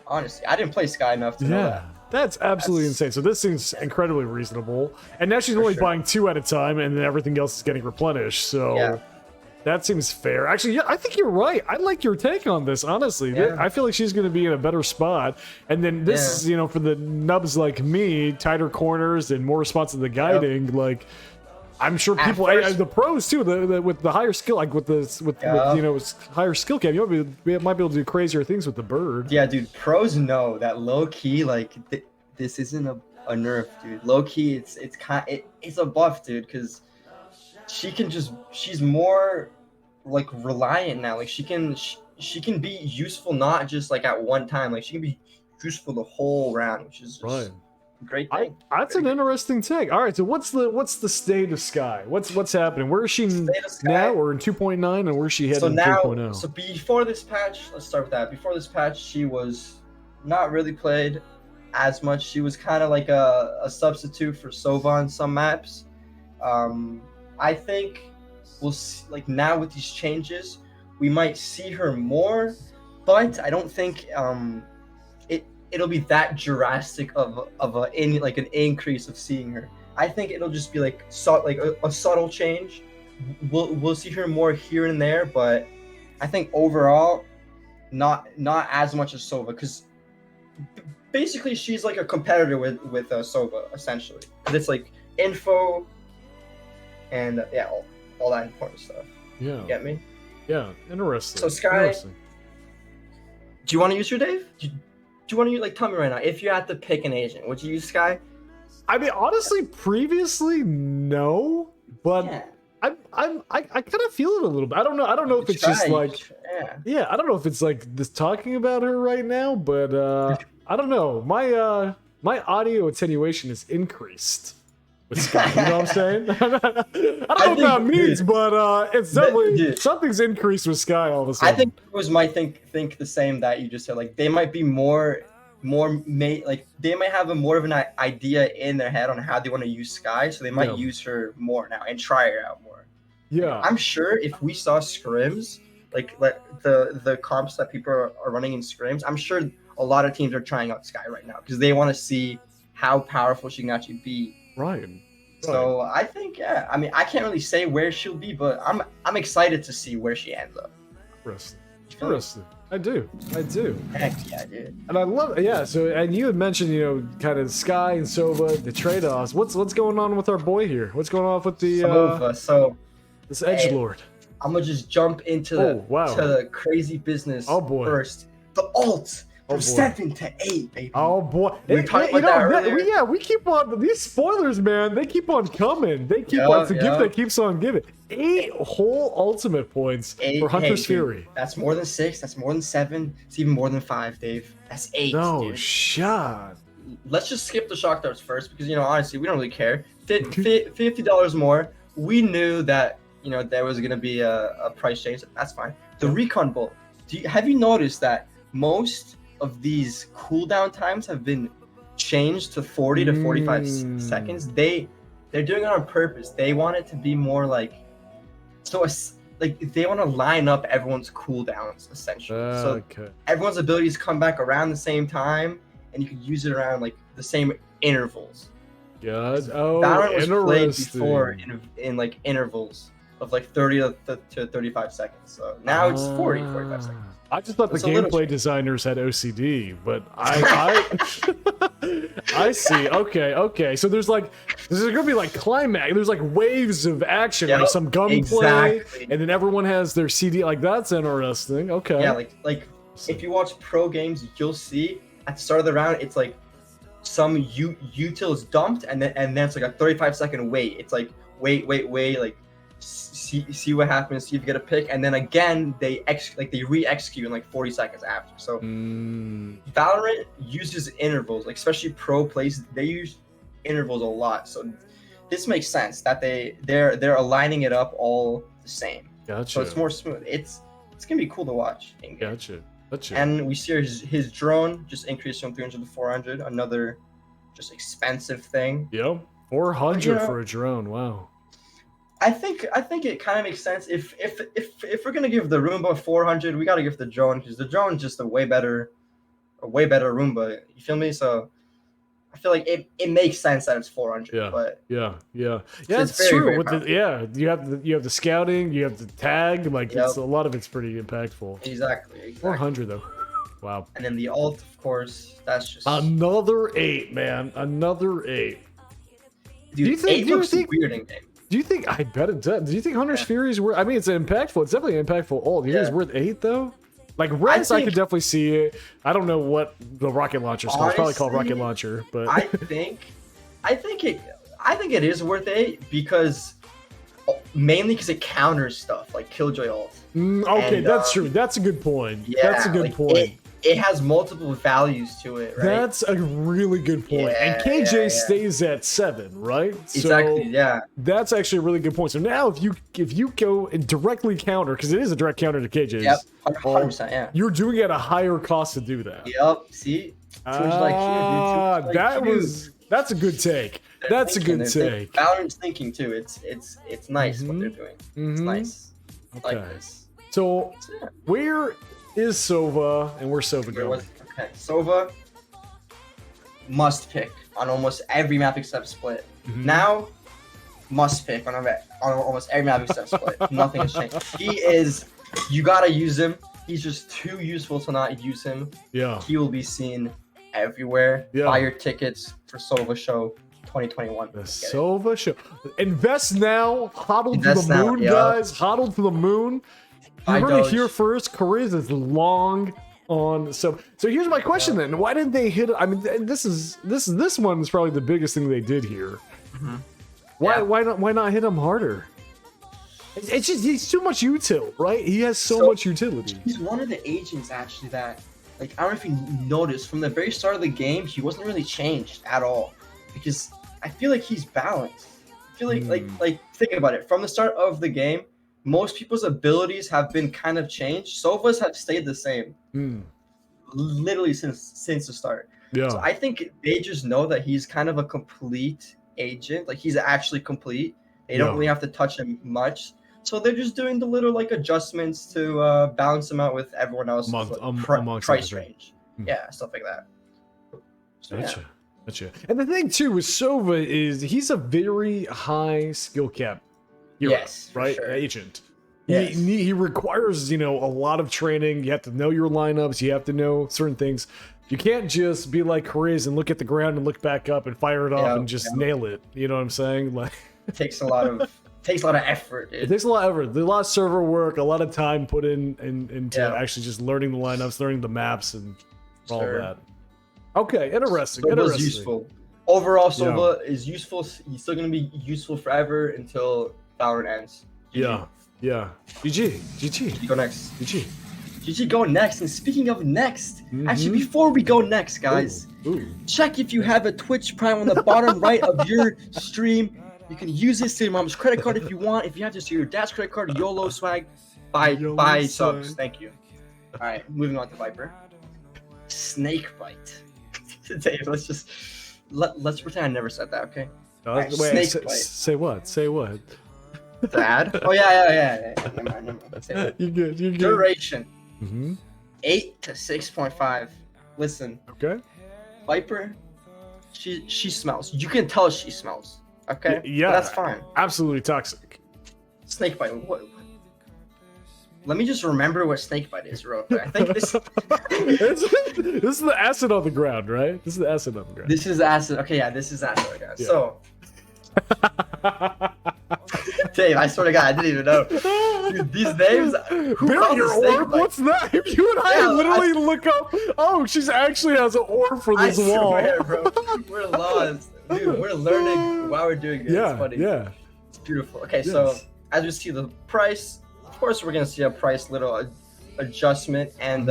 Honestly, I didn't play Sky enough to know that. That's absolutely insane. So this seems incredibly reasonable, and now she's only buying 2 at a time, and then everything else is getting replenished. So that seems fair. Actually, I think you're right. I like your take on this, honestly. I feel like she's going to be in a better spot. And then this, for the nubs like me, tighter corners and more response to the guiding, like, I'm sure people, the pros too, with the higher skill, like with higher skill cap, you might be able to do crazier things with the bird. Yeah, dude, pros know that low key, like, this isn't a nerf, dude. Low key, it's a buff, dude, because she's more like reliant now. Like she can be useful not just like at one time. Like she can be useful the whole round, which is just a great thing. That's an interesting take. All right, so what's the state of Sky? What's happening? Where is she now? Or in 2.9, and where's she heading in 3.0? So before this patch, let's start with that. Before this patch, she was not really played as much. She was kind of like a substitute for Sova on some maps. I think we'll see, like now with these changes, we might see her more, but I don't think it'll be that drastic of an increase of seeing her. I think it'll just be like a subtle change. We'll see her more here and there, but I think overall not as much as Sova, because basically she's like a competitor with Sova essentially. 'Cause it's like info and yeah, all that important stuff. Yeah. You get me? Yeah. Interesting. So Sky, Interesting. do you want to use her, Dave? Do you want to like tell me right now if you had to pick an agent, would you use Sky? I mean, honestly, previously, no, but Yeah. I kind of feel it a little bit. I don't know. I don't know if it's just like, yeah, I don't know if it's like this talking about her right now, but I don't know. My audio attenuation is increased with Sky. You know what I'm saying? I don't know what that means, but it's definitely something's increased with Sky all of a sudden. I think viewers might think the same that you just said. Like they might be like they might have more of an idea in their head on how they want to use Sky, so they might use her more now and try her out more. Yeah, I'm sure if we saw scrims, like the comps that people are running in scrims, I'm sure a lot of teams are trying out Sky right now because they want to see how powerful she can actually be. Right. So I think, yeah. I mean, I can't really say where she'll be, but I'm excited to see where she ends up. Interesting. I do. Heck yeah, dude. And I love, yeah. So, and you had mentioned, you know, kind of Sky and Sova, the trade-offs. What's going on with our boy here? What's going on with the Sova? So this edgelord? I'm gonna just jump into to the crazy business. Oh boy! First, the ult from 7 to 8, baby. Oh boy! We talked about that earlier. We keep on these spoilers, man. They keep on coming. They keep on. It's a gift that keeps on giving. 8 whole ultimate points for Hunter's Fury. That's more than 6. That's more than 7. It's even more than 5, Dave. That's 8. No dude. shot. Let's just skip the shock darts first because honestly we don't really care. $50 more. We knew that there was gonna be a price change. That's fine. The recon bolt. Have you noticed that most of these cooldown times have been changed to 40 to 45 seconds? They're doing it on purpose. They want it to be more like they want to line up everyone's cooldowns essentially. So everyone's abilities come back around the same time, and you can use it around like the same intervals. God, oh, Valorant was played before in like intervals of like 30 to 35 seconds. So now it's 40, 45 seconds. I just thought the gameplay designers had OCD, but I see. Okay. So there's gonna be like climax. There's like waves of action, like some gunplay, and then everyone has their CD. Like that's interesting. Okay. Yeah, like if you watch pro games, you'll see at the start of the round, it's like some util is dumped, and then it's like a 35-second wait. It's like wait, like. See what happens, see if you get a pick, and then again they re-execute in like 40 seconds after. So Valorant uses intervals, like especially pro plays, they use intervals a lot. So this makes sense that they're aligning it up all the same. Gotcha. So it's more smooth. It's gonna be cool to watch. Gotcha. And we see his drone just increased from 300 to 400. Another just expensive thing. Yep, 400 for a drone. Wow. I think it kind of makes sense. If we're gonna give the Roomba 400, we gotta give the drone, because the drone's just a way better Roomba. You feel me? So I feel like it makes sense that it's 400. Yeah. But yeah, it's true. You have the scouting, you have the tag. Like it's a lot of it's pretty impactful. Exactly. 400 though. Wow. And then the ult, of course. That's just another 8, man. Another 8. Dude, do you think weird in game? Do you think? I bet it does. Do you think Hunter's Fury is worth? I mean, it's impactful. It's definitely an impactful ult. Do you think it's worth 8 though? Like Res, I could definitely see it. I don't know what the rocket launcher is called. It's probably called rocket launcher, but I think it is worth 8 because mainly because it counters stuff like Killjoy ult. Okay, that's true. That's a good point. Yeah, that's a good point. It has multiple values to it, right? That's a really good point. And KJ stays at 7, right? Exactly. So that's actually a really good point. So now if you go and directly counter, because it is a direct counter to KJ's. Yep, 100%. Yeah. You're doing it at a higher cost to do that. Yep. See. That's a good take. That's a good take. Valorant's thinking too. It's nice what they're doing. It's nice. I like this. So where is Sova, and where's Sova going? Okay, Sova must pick on almost every map except split. Now, must pick on almost every map except split. Nothing has changed. You gotta use him. he's just too useful to not use him. Yeah. He will be seen everywhere. Yeah. Buy your tickets for Sova Show 2021. The Let's get it. Sova show. Invest now. Hodl to Invest the now, moon, yeah. guys. Hodl to the moon. You Buy heard it Doge. here first. Kariz is long on. So here's my question then. Why didn't they hit? I mean, this one is probably the biggest thing they did here. Mhm. Why Yeah. why not hit him harder? It's just he's too much util, right? He has so much utility. He's one of the agents actually that, like, I don't know if you noticed from the very start of the game, he wasn't really changed at all, because I feel like he's balanced. I feel like think about it. From the start of the game, most people's abilities have been kind of changed. Sova's have stayed the same, literally since the start. Yeah. So I think they just know that he's kind of a complete agent. Like, he's actually complete. They don't really have to touch him much. So they're just doing the little like adjustments to balance him out with everyone else's price range. Yeah, stuff like that. So, Gotcha. And the thing too with Sova is he's a very high skill cap hero, yes, right? Sure. Agent. Yes. He requires, a lot of training. You have to know your lineups. You have to know certain things. You can't just be like Kariz and look at the ground and look back up and fire it off and just nail it. You know what I'm saying? Like, it takes a lot of effort. Dude. It takes a lot of effort. A lot of server work, a lot of time put into actually just learning the lineups, learning the maps, and all that. Okay, interesting. Sova's useful. Overall, Sova is useful. He's still going to be useful forever until Valorant ends. GG. Yeah. GG. Go next. GG. Go next. And speaking of next, actually, before we go next, guys, check if you have a Twitch Prime on the bottom right of your stream. You can use this to your mom's credit card if you want. If you have to use your dad's credit card, YOLO swag, buy subs. Thank you. All right, moving on to Viper. Snake bite. Dave, let's pretend I never said that, okay? Wait, snake bite. Say what? Dad? Oh yeah. Never mind. You're good. Duration. 8 to 6.5. Listen. Okay. Viper, she smells. You can tell she smells. Okay. Yeah. But that's fine. Absolutely toxic. Snakebite. What? Let me just remember what snakebite is real quick. I think this. This is the acid on the ground, right? This is the acid on the ground. This is acid. Okay, yeah, this is acid, guys. Yeah. So. Dave, I swear to God, I didn't even know. Dude, these names. Who calls your orb? What's that? You and I literally look up. Oh, she's actually has an orb for this wall. Swear, bro. We're lost. Dude, we're learning while we're doing it. It's funny. Yeah. It's beautiful. Okay, so as we see the price, of course we're gonna see a price little adjustment, and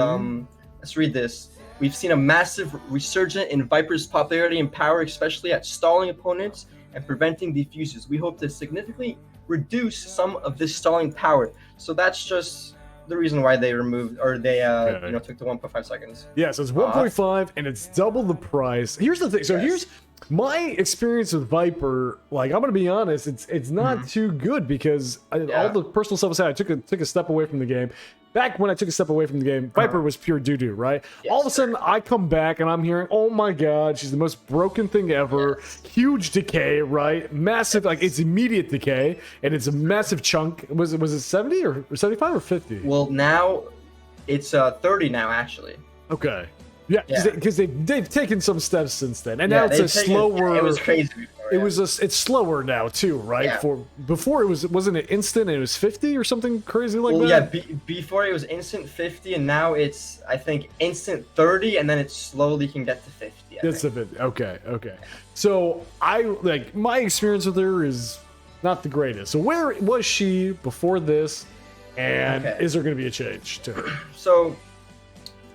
let's read this. We've seen a massive resurgence in Viper's popularity and power, especially at stalling opponents and preventing defuses. We hope to significantly reduce some of this stalling power. So that's just the reason why they removed, or they took the 1.5 seconds. Yeah, so it's 1.5 and it's double the price. Here's the thing. So here's my experience with Viper. Like, I'm gonna be honest, it's not too good because all the personal stuff aside, I took a step away from the game. Back when I took a step away from the game, Viper was pure doo-doo, right? All of a sudden, I come back and I'm hearing, oh my god, she's the most broken thing ever. Huge decay, right? Massive, like, it's immediate decay, and it's a massive chunk. Was it 70 or 75 or 50? Well, now it's 30 now, actually. Okay. Yeah, because they've taken some steps since then, and now it's a slower. It was crazy before. It's slower now too, right? Yeah. Before wasn't it instant and it was 50 or something crazy like that? Yeah, before it was instant 50, and now it's, I think, instant 30, and then it slowly can get to 50. That's a bit okay. So my experience with her is not the greatest. So where was she before this, and is there going to be a change to her? So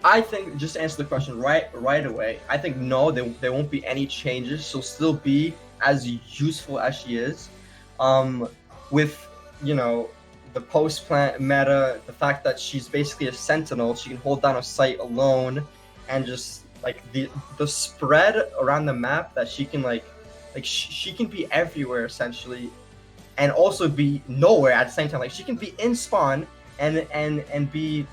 I think, just to answer the question right away, I think no, there won't be any changes. She'll still be as useful as she is. With, the post-plant meta, the fact that she's basically a sentinel, she can hold down a site alone, and just, like, the spread around the map that she can, she can be everywhere, essentially, and also be nowhere at the same time. Like, she can be in spawn and be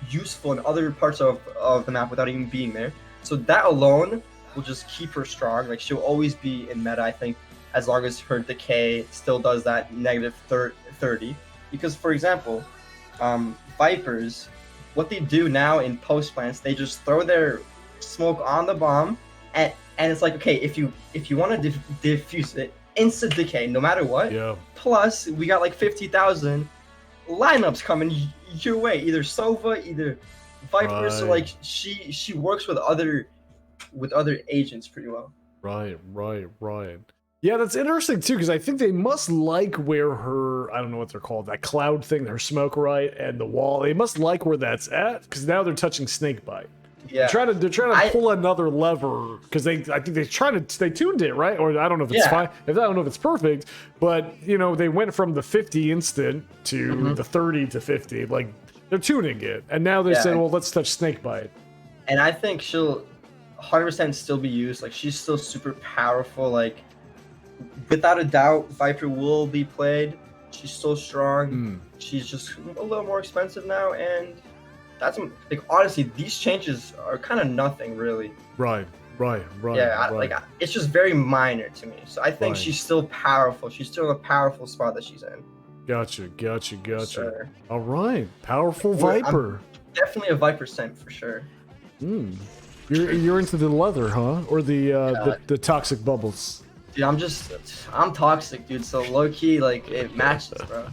useful in other parts of the map without even being there. So that alone will just keep her strong. Like, she'll always be in meta, I think, as long as her decay still does that negative 30. Because, for example, Vipers, what they do now in post plants, they just throw their smoke on the bomb, and it's like, okay, if you want to diffuse it, instant decay, no matter what. Yeah. Plus, we got like 50,000 lineups coming your way, either Sova, either Viper. So like she works with other agents pretty well. Right. Yeah, that's interesting too, because I think they must like where her, I don't know what they're called, that cloud thing, her smoke, right, and the wall. They must like where that's at, because now they're touching Snakebite. Yeah, they're trying to pull another lever, because I think they tuned it, right? Or I don't know if it's fine. I don't know if it's perfect, but you know, they went from the 50 instant to the 30 to 50. Like, they're tuning it, and now they're saying, well, let's touch Snakebite. And I think she'll 100% still be used. Like, she's still super powerful. Like, without a doubt, Viper will be played. She's so strong. She's just a little more expensive now, and that's like, honestly, these changes are kind of nothing really. Right. Yeah, like, it's just very minor to me. So I think she's still powerful. She's still in a powerful spot that she's in. Gotcha. Sure. All right, powerful Viper. I'm definitely a Viper scent for sure. You're into the leather, huh? Or the toxic bubbles? Dude, I'm toxic, dude. So low key, like, it matches, bro.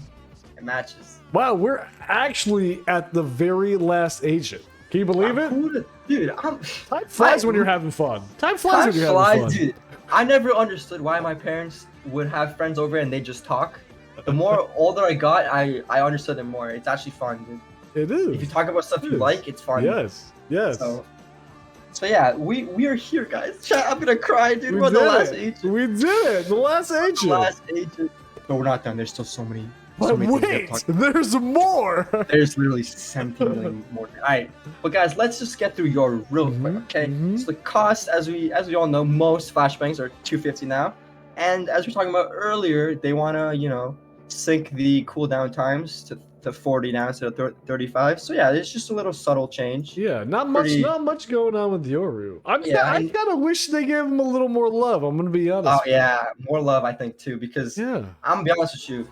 It matches. Wow, we're actually at the very last agent. Can you believe it? Dude, time flies when you're having fun. Time flies when you're having fun. Dude. I never understood why my parents would have friends over and they just talk. The more older I got, I understood it more. It's actually fun, dude. It is. If you talk about stuff you like, it's fun. Yes. So yeah, we are here, guys. I'm gonna cry, dude. We're the last agent. We did it. The last agent. The last agent. But we're not done. There's still so many. But wait, there's more. There's literally 17 million more. All right, but guys, let's just get through your real quick, okay? So the cost, as we all know, most flashbangs are 250 now, and as we were talking about earlier, they wanna, you know, sync the cooldown times to 40 now instead of 35. So yeah, it's just a little subtle change. Yeah, not much going on with Yoru. I kind of wish they gave him a little more love. I'm gonna be honest. Oh yeah, more love, I think too, because I'm gonna be honest with you.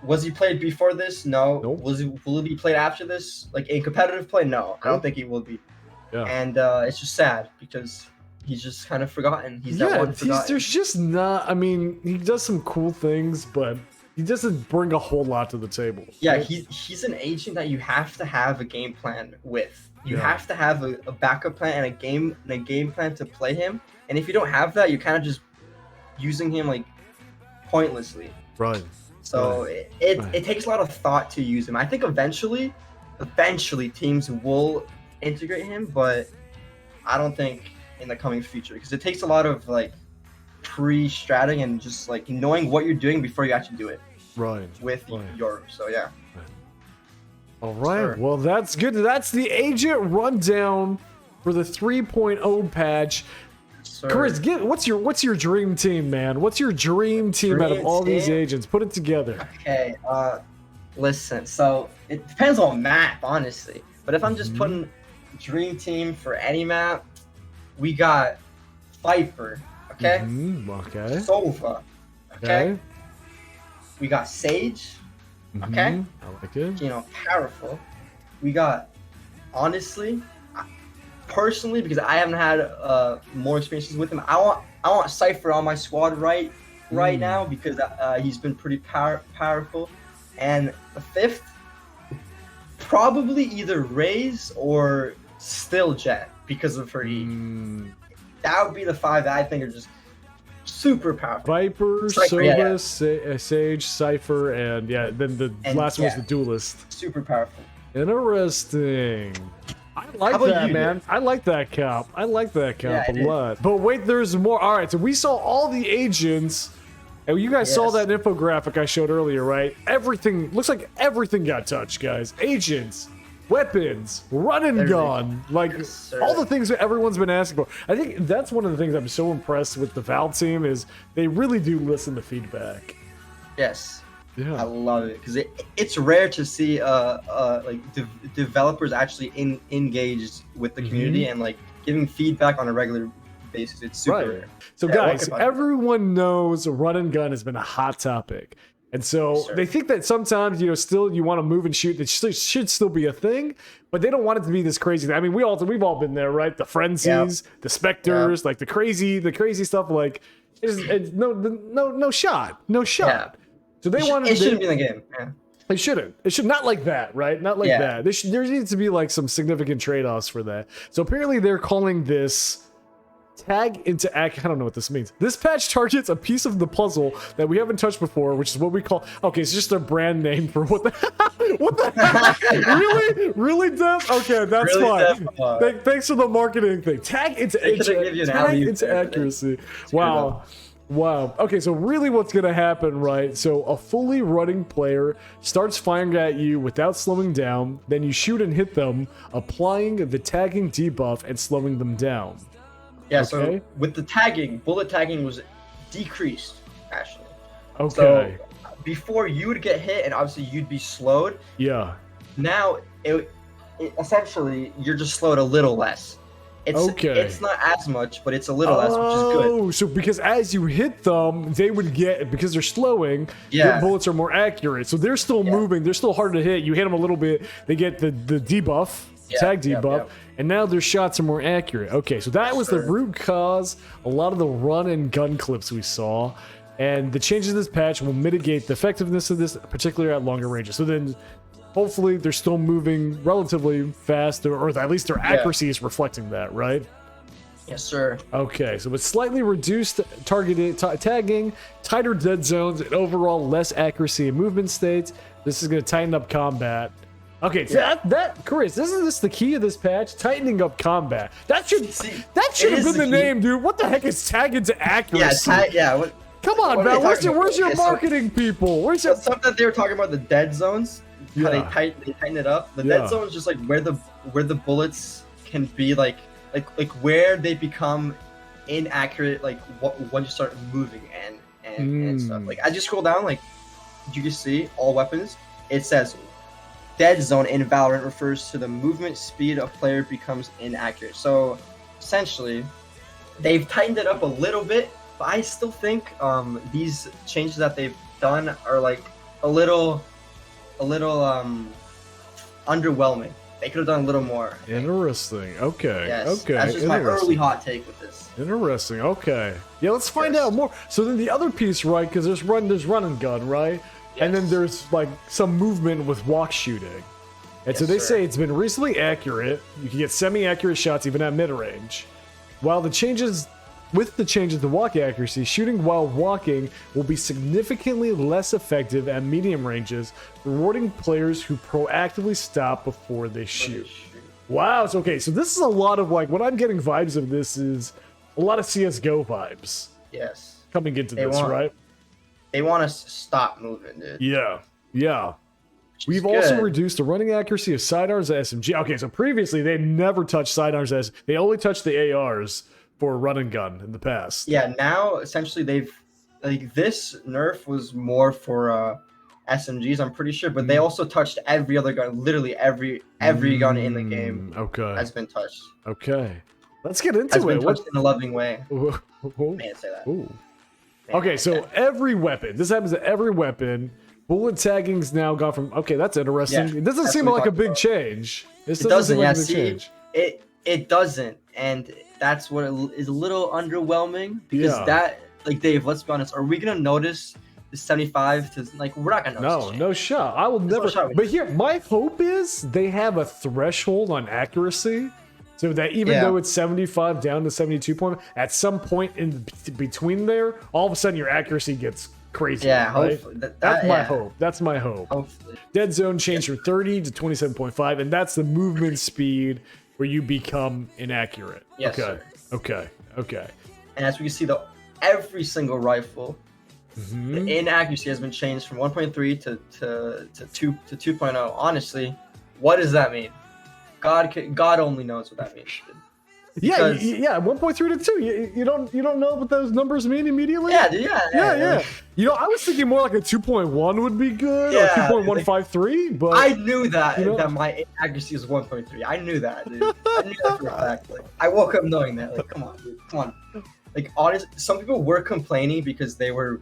Was he played before this? No. Nope. Will he be played after this? Like, in competitive play? No, I don't think he will be. Yeah. And it's just sad because he's just kind of forgotten. He's that one forgotten. There's just not. I mean, he does some cool things, but he doesn't bring a whole lot to the table. Yeah, he's an agent that you have to have a game plan with. You have to have a backup plan and a game plan to play him. And if you don't have that, you're kind of just using him like pointlessly. Right. So it takes a lot of thought to use him. I think eventually teams will integrate him, but I don't think in the coming future, because it takes a lot of like pre-stratting and just like knowing what you're doing before you actually do it. Right. With Yoru. So yeah. All right. Well, that's good. That's the agent rundown for the 3.0 patch. Chris, what's your dream team, man? What's your dream team out of all these agents? Put it together. Okay, listen, so it depends on map, honestly. But if I'm just putting dream team for any map, we got Viper, okay? Okay. Sova, okay? We got Sage, okay? I like it. You know, powerful. We got, honestly, personally, because I haven't had more experiences with him, I want Cypher on my squad right now, because he's been pretty powerful. And the fifth, probably either Raze or Still Jet because of her E. That would be the five that I think are just super powerful. Viper, Sova, Sage, Cypher, and then the last one's the Duelist. Super powerful. Interesting. I like that, man. I like that comp. I like that comp a lot. But wait, there's more. All right, so we saw all the agents, and you guys saw that infographic I showed earlier, right? Everything looks like everything got touched, guys. Agents, weapons, run and gun, like all the things that everyone's been asking for. I think that's one of the things I'm so impressed with the Valve team is they really do listen to feedback. Yes. Yeah. I love it because it's rare to see like developers actually engaged with the community and like giving feedback on a regular basis. It's super rare. So guys, everyone knows run and gun has been a hot topic. And so Yes, sir. they think that sometimes, still you want to move and shoot. That should still be a thing, but they don't want it to be this crazy. I mean, we've all been there, right? The frenzies, the specters, like the crazy stuff. Like it's no shot. Yeah. So they wanted. It shouldn't be in the game. Yeah. They shouldn't. It should not like that, right? Not like that. There needs to be like some significant trade-offs for that. So apparently they're calling this tag into act. I don't know what this means. This patch targets a piece of the puzzle that we haven't touched before, which is what we call. Okay, it's just a brand name for what the what the really Dev? Okay, that's really fine. Thanks for the marketing thing. Tag into accuracy. Wow. Wow. Okay, so really what's going to happen, right? So a fully running player starts firing at you without slowing down, then you shoot and hit them, applying the tagging debuff and slowing them down. Yeah, so with the tagging, bullet tagging was decreased, actually. Okay. So before you would get hit and obviously you'd be slowed. Yeah. Now, it essentially, you're just slowed a little less. It's not as much, but it's a little less, which is good. Oh, so because as you hit them, they would get, because they're slowing, their bullets are more accurate. So they're still moving, they're still hard to hit. You hit them a little bit, they get the debuff, tag debuff, and now their shots are more accurate. Okay, so that was the root cause, a lot of the run and gun clips we saw. And the changes in this patch will mitigate the effectiveness of this, particularly at longer ranges. So then, hopefully, they're still moving relatively fast, or at least their accuracy is reflecting that, right? Yes, sir. Okay, so with slightly reduced targeted tagging, tighter dead zones, and overall less accuracy in movement states, this is going to tighten up combat. Okay, so Chris, isn't this the key of this patch? Tightening up combat. That should have been the name, dude. What the heck is tag into accuracy? Come on, Val. Where's your marketing people? Where's your stuff that they were talking about? The dead zones. How they tighten it up. The dead zone is just like where the bullets can be like where they become inaccurate, like when you start moving and stuff. Like as you scroll down, like you can see all weapons. It says dead zone in Valorant refers to the movement speed a player becomes inaccurate. So essentially, they've tightened it up a little bit, but I still think these changes that they've done are like a little underwhelming. They could have done a little more. Interesting. Okay. Yes. Okay. That's just my early hot take with this. Interesting. Okay. Yeah, let's find out more. So then the other piece, right? Because there's run and gun, right? Yes. And then there's like some movement with walk shooting. And so they say it's been recently accurate. You can get semi-accurate shots even at mid-range. While the changes to walk accuracy, shooting while walking will be significantly less effective at medium ranges, rewarding players who proactively stop before they shoot. Wow. So, okay, so this is a lot of like, what I'm getting vibes of this is a lot of CSGO vibes. Yes. Coming into this, right? They want us to stop moving, dude. Yeah. Yeah. We've also reduced the running accuracy of sidearms and SMG. Okay, so previously they never touched sidearms as they only touched the ARs for run and gun in the past. Yeah, now essentially they've this nerf was more for SMGs, I'm pretty sure, but they also touched every other gun. Literally every gun in the game has been touched. Okay. Let's get into it. Been touched in a loving way. Can't say that. Ooh. Okay, so every weapon. This happens to every weapon. Bullet tagging's now gone from that's interesting. It doesn't seem like a big change. It doesn't, it doesn't, and that's what is a little underwhelming because Dave, let's be honest, are we gonna notice the 75 to we're not gonna notice? No shot. I will never. But here, my hope is they have a threshold on accuracy, so that even though it's 75 down to 72 point, at some point in between there, all of a sudden your accuracy gets crazy. Yeah, right? Hopefully. That's my hope. That's my hope. Hopefully. Dead zone changed from 30 to 27.5, and that's the movement speed where you become inaccurate. Yes, okay. Sir. Okay. And as we can see, every single rifle, the inaccuracy has been changed from 1.3 to 2.0. Honestly, what does that mean? God only knows what that means. Yeah, 1.3 to 2. You don't know what those numbers mean immediately? Yeah. I was thinking more like a 2.1 would be good, or 2.153, but I knew that that my accuracy is 1.3. I knew that, dude. I knew that for a fact. I woke up knowing that. Come on, dude. Come on. Honestly, some people were complaining because they were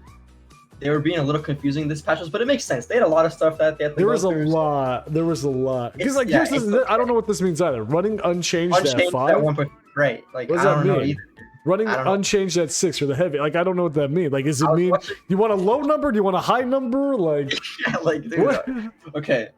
they were being a little confusing this patch, but it makes sense. They had a lot of stuff that they had to There go was a through, so- lot. There was a lot. Because It's- like, yeah, here's it's this, I don't know what this means either. Running unchanged, at Unchanged 5. at 1. Right. Like What does I that don't know mean? either. Running I don't know. unchanged at 6 for the heavy. Like, I don't know what that means. Like, does it I was mean watching- you want a low number? Do you want a high number? Like, Yeah, like dude. what? Okay.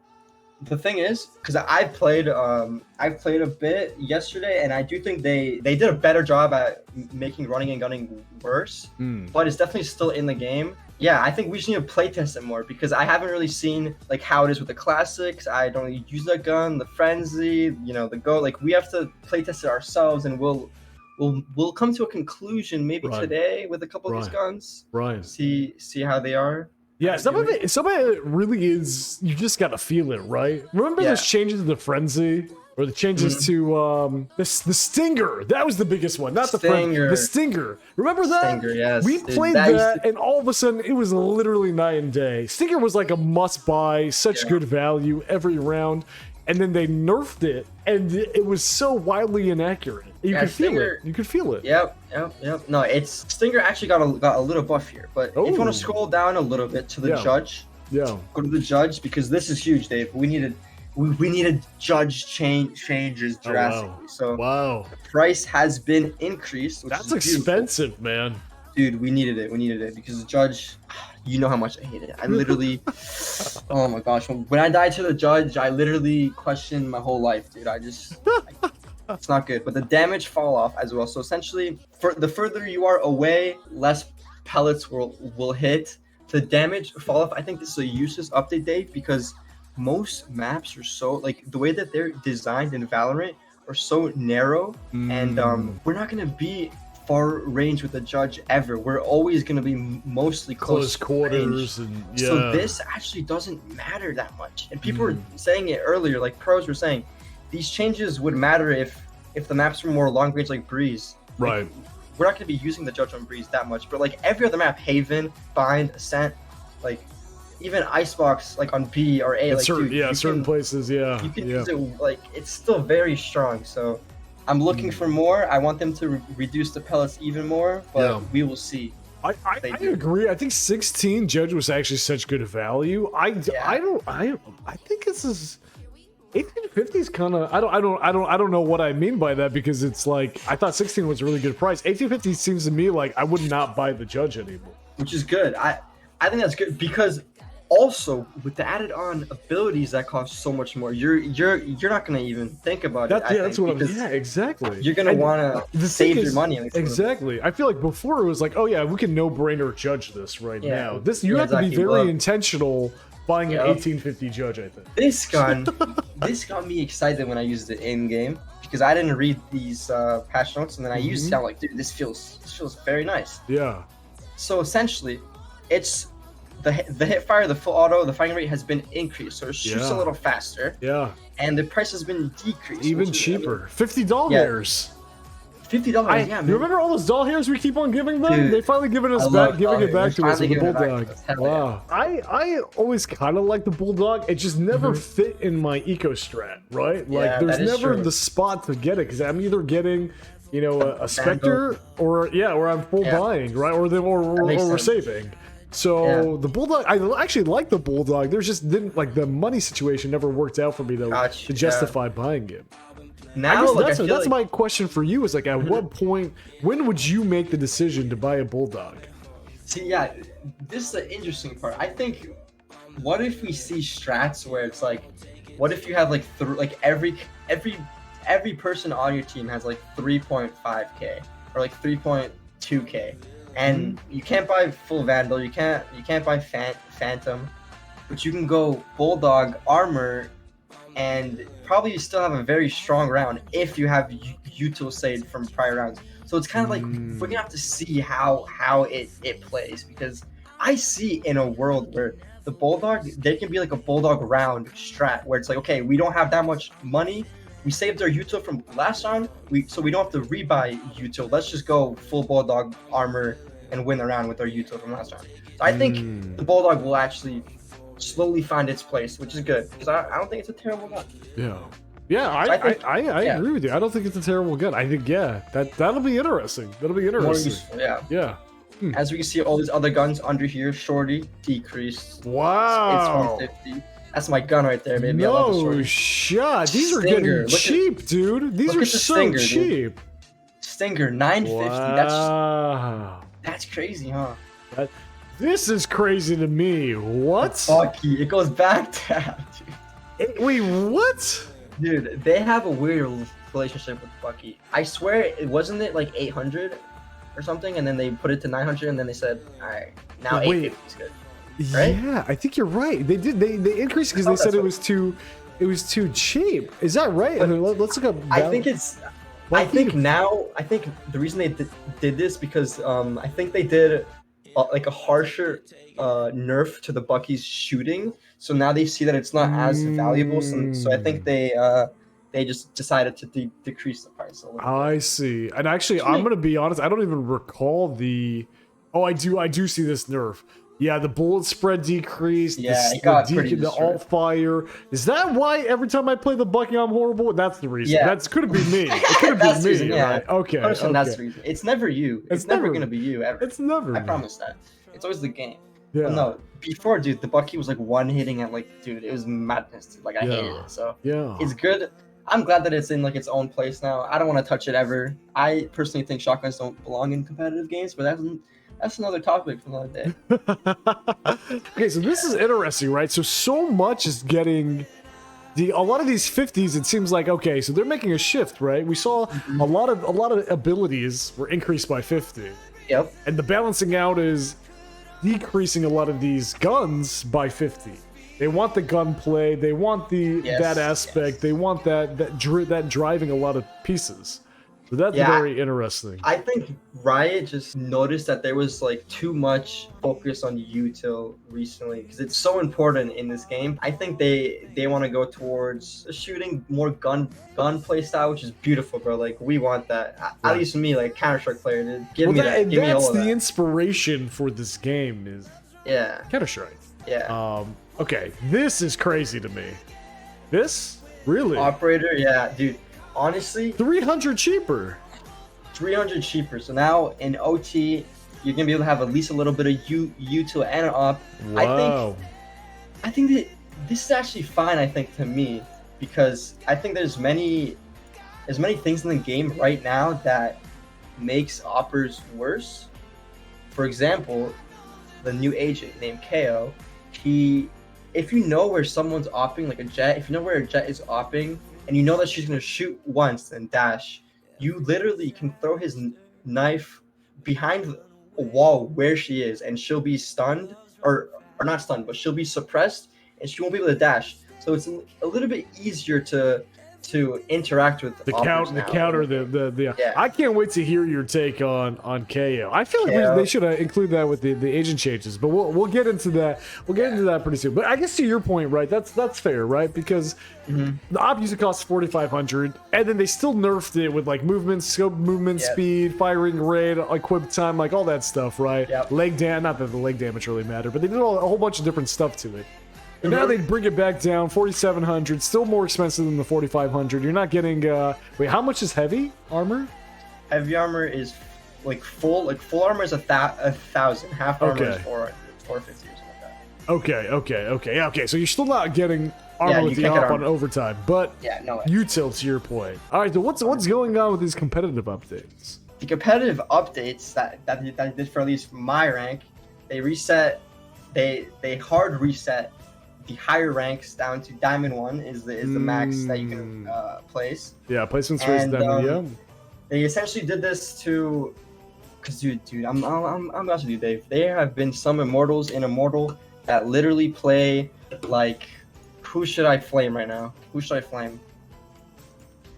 The thing is, because I played a bit yesterday, and I do think they did a better job at making running and gunning worse, but it's definitely still in the game. Yeah, I think we just need to playtest it more because I haven't really seen like how it is with the classics. I don't really use that gun, the frenzy, you know, the go. Like we have to playtest it ourselves, and we'll come to a conclusion maybe Right. today with a couple of these guns. Right. See how they are. Yeah, some of it really is, you just gotta feel it, right? Remember those changes to the frenzy? Or the changes to the Stinger. That was the biggest one. Not the Stinger. The Stinger. Remember that? Stinger, yes. We Dude, played that used that, and all of a sudden, it was literally night and day. Stinger was like a must-buy, such good value every round. And then they nerfed it, and it was so wildly inaccurate. You could feel it. You could feel it. Yep. No, it's Stinger actually got a little buff here. But if you want Oh. to scroll down a little bit to the judge, Yeah. go to the judge because this is huge, Dave. We needed judge changes drastically. So Wow. the price has been increased. Which That's is beautiful. expensive, man. Dude. We needed it because the judge. You know how much I hate it. I literally, oh my gosh, when I died to the judge, I literally questioned my whole life, dude. It's not good. But the damage fall off as well. So essentially, for the further you are away, less pellets will hit. The damage fall off. I think this is a useless update, Dave, because most maps are so like the way that they're designed in Valorant are so narrow, and we're not gonna be far range with the judge ever. We're always going to be mostly close quarters range. and So this actually doesn't matter that much. And people were saying it earlier, like pros were saying, these changes would matter if the maps were more long range like Breeze. Right. Like, we're not going to be using the judge on Breeze that much, but like every other map, Haven, Bind, Ascent, like even Icebox, like on B or A, like certain, dude, certain places, you can use it. Like it's still very strong. So I'm looking for more. I want them to reduce the pellets even more, but we will see. I agree. I think 16 judge was actually such good value. I think this is 1850 is kind of I don't know what I mean by that because it's like I thought 16 was a really good price. 1850 seems to me like I would not buy the judge anymore. Which is good. I think that's good because also with the added on abilities that cost so much more, you're not gonna even think about it. That's what I'm. Yeah, exactly. You're gonna want to save your money. Exactly. I feel like before it was like, oh yeah, we can no-brainer judge this right now. This you have to be very intentional buying an 1850 judge. I think this gun, this got me excited when I used it in game because I didn't read these patch notes and then I used it. I'm like, dude, this feels very nice. Yeah. So essentially, it's the hip fire, the full auto, the firing rate has been increased, so it shoots a little faster. Yeah. And the price has been decreased. Even cheaper. $50 hairs. $50. Yeah, man. You remember all those doll hairs we keep on giving them? Dude, they finally giving it back to us with the bulldog. Wow. I always kind of like the bulldog. It just never fit in my eco strat, right? Like there's never the spot to get it because I'm either getting, you know, a Spectre or I'm full buying, right? Or we're saving. So the bulldog, I actually like the bulldog. There's just didn't like the money situation never worked out for me though to justify buying it. Now, that's my question for you. Is like, at what point, when would you make the decision to buy a bulldog? See, yeah, this is the interesting part. I think, what if we see strats where it's like, what if you have like every person on your team has like 3.5k or like 3.2k, and you can't buy full Vandal, you can't buy Phantom, but you can go Bulldog armor. And probably you still have a very strong round if you have util saved from prior rounds. So it's kind of like we're gonna have to see how it plays because I see in a world where the bulldog they can be like a bulldog round strat where it's like, okay, we don't have that much money, we saved our util from last round, so we don't have to rebuy util. Let's just go full bulldog armor and win the round with our util from last round. So I think the bulldog will actually slowly find its place, which is good because I don't think it's a terrible gun. I agree with you. I don't think it's a terrible gun. I think that'll be interesting. That'll be interesting. More useful, yeah. As we can see, all these other guns under here, shorty, decreased. Wow. It's 150. That's my gun right there, baby. I love the No shorty. shot. These are Stinger. getting cheap, dude. These look are at the so Stinger, cheap. Stinger, 950. Wow. That's crazy, huh? This is crazy to me. What? Bucky, it goes back to dude. Wait, what? Dude, they have a weird relationship with Bucky. I swear, it wasn't it like 800 or something, and then they put it to 900, and then they said, all right, now 850 is good. Right? Yeah, I think you're right. They did. They increased because they said it was too cheap. Is that right? I mean, let's look up. I think it's. I think the reason they did this because I think they did like a harsher nerf to the Bucky's shooting, so now they see that it's not as valuable. So I think they just decided to decrease the price a little bit. I see. And actually, I'm gonna be honest. I don't even recall the. Oh, I do see this nerf. Yeah, the bullet spread decreased. Yeah, it got pretty the alt fire. Is that why every time I play the Bucky, I'm horrible? That's the reason. Yeah. That could have been me. It could have been me. Reason, yeah. Right? Okay. That's the reason. It's never you. It's never gonna be you ever. It's never. I promise that. It's always the game. Yeah. But no, before, dude, the Bucky was like one hitting at like, dude, it was madness. Dude. Like I hated it. So yeah, it's good. I'm glad that it's in like its own place now. I don't want to touch it ever. I personally think shotguns don't belong in competitive games, but that's another topic for another day. Okay, so this is interesting, right? So much is getting a lot of these 50s. It seems like okay, so they're making a shift, right? We saw a lot of abilities were increased by 50. Yep. And the balancing out is decreasing a lot of these guns by 50. They want the gunplay. They want that aspect. They want that driving a lot of pieces. So that's very interesting. I think Riot just noticed that there was like too much focus on util recently because it's so important in this game. I think they want to go towards shooting more gunplay style, which is beautiful, bro. Like we want that. At least me, like Counter-Strike player, dude. Give me that. Give me all of that. That's the inspiration for this game is Counter-Strike. Yeah. Okay, this is crazy to me. This really operator, yeah, dude. Honestly, 300 cheaper. 300 cheaper. So now in OT, you're gonna be able to have at least a little bit of util and an op. Wow. I think that this is actually fine. I think to me because I think there's many things in the game right now that makes oppers worse. For example, the new agent named KO. If you know where someone's opping, like a jet, if you know where a jet is opping. And you know that she's gonna shoot once and dash, you literally can throw his knife behind a wall where she is, and she'll be stunned, or not stunned, but she'll be suppressed, and she won't be able to dash. So it's a little bit easier to interact with the counter. Yeah. I can't wait to hear your take on KO. I feel like they should include that with the agent changes, but we'll get into that. We'll get into that pretty soon. But I guess to your point, right? That's fair, right? Because the op usually costs 4,500, and then they still nerfed it with like movement, scope, movement, speed, firing rate, equip time, like all that stuff, right? Yep. Leg damage. Not that the leg damage really mattered, but they did a whole bunch of different stuff to it. And now they bring it back down, 4,700, still more expensive than the 4,500. You're not getting, wait, how much is heavy armor? Heavy armor is full armor is 1,000. Half armor is 450 or something like that. Okay. So you're still not getting armor with the op on overtime, but util to your point. All right, so what's going on with these competitive updates? The competitive updates that did for at least my rank, they hard reset the higher ranks down to Diamond 1 is the max that you can place. Yeah, placements raised Diamond. They essentially did this to, cause dude, I'm honest with you, Dave. There have been some Immortals in Immortal that literally play like, who should I flame right now? Who should I flame?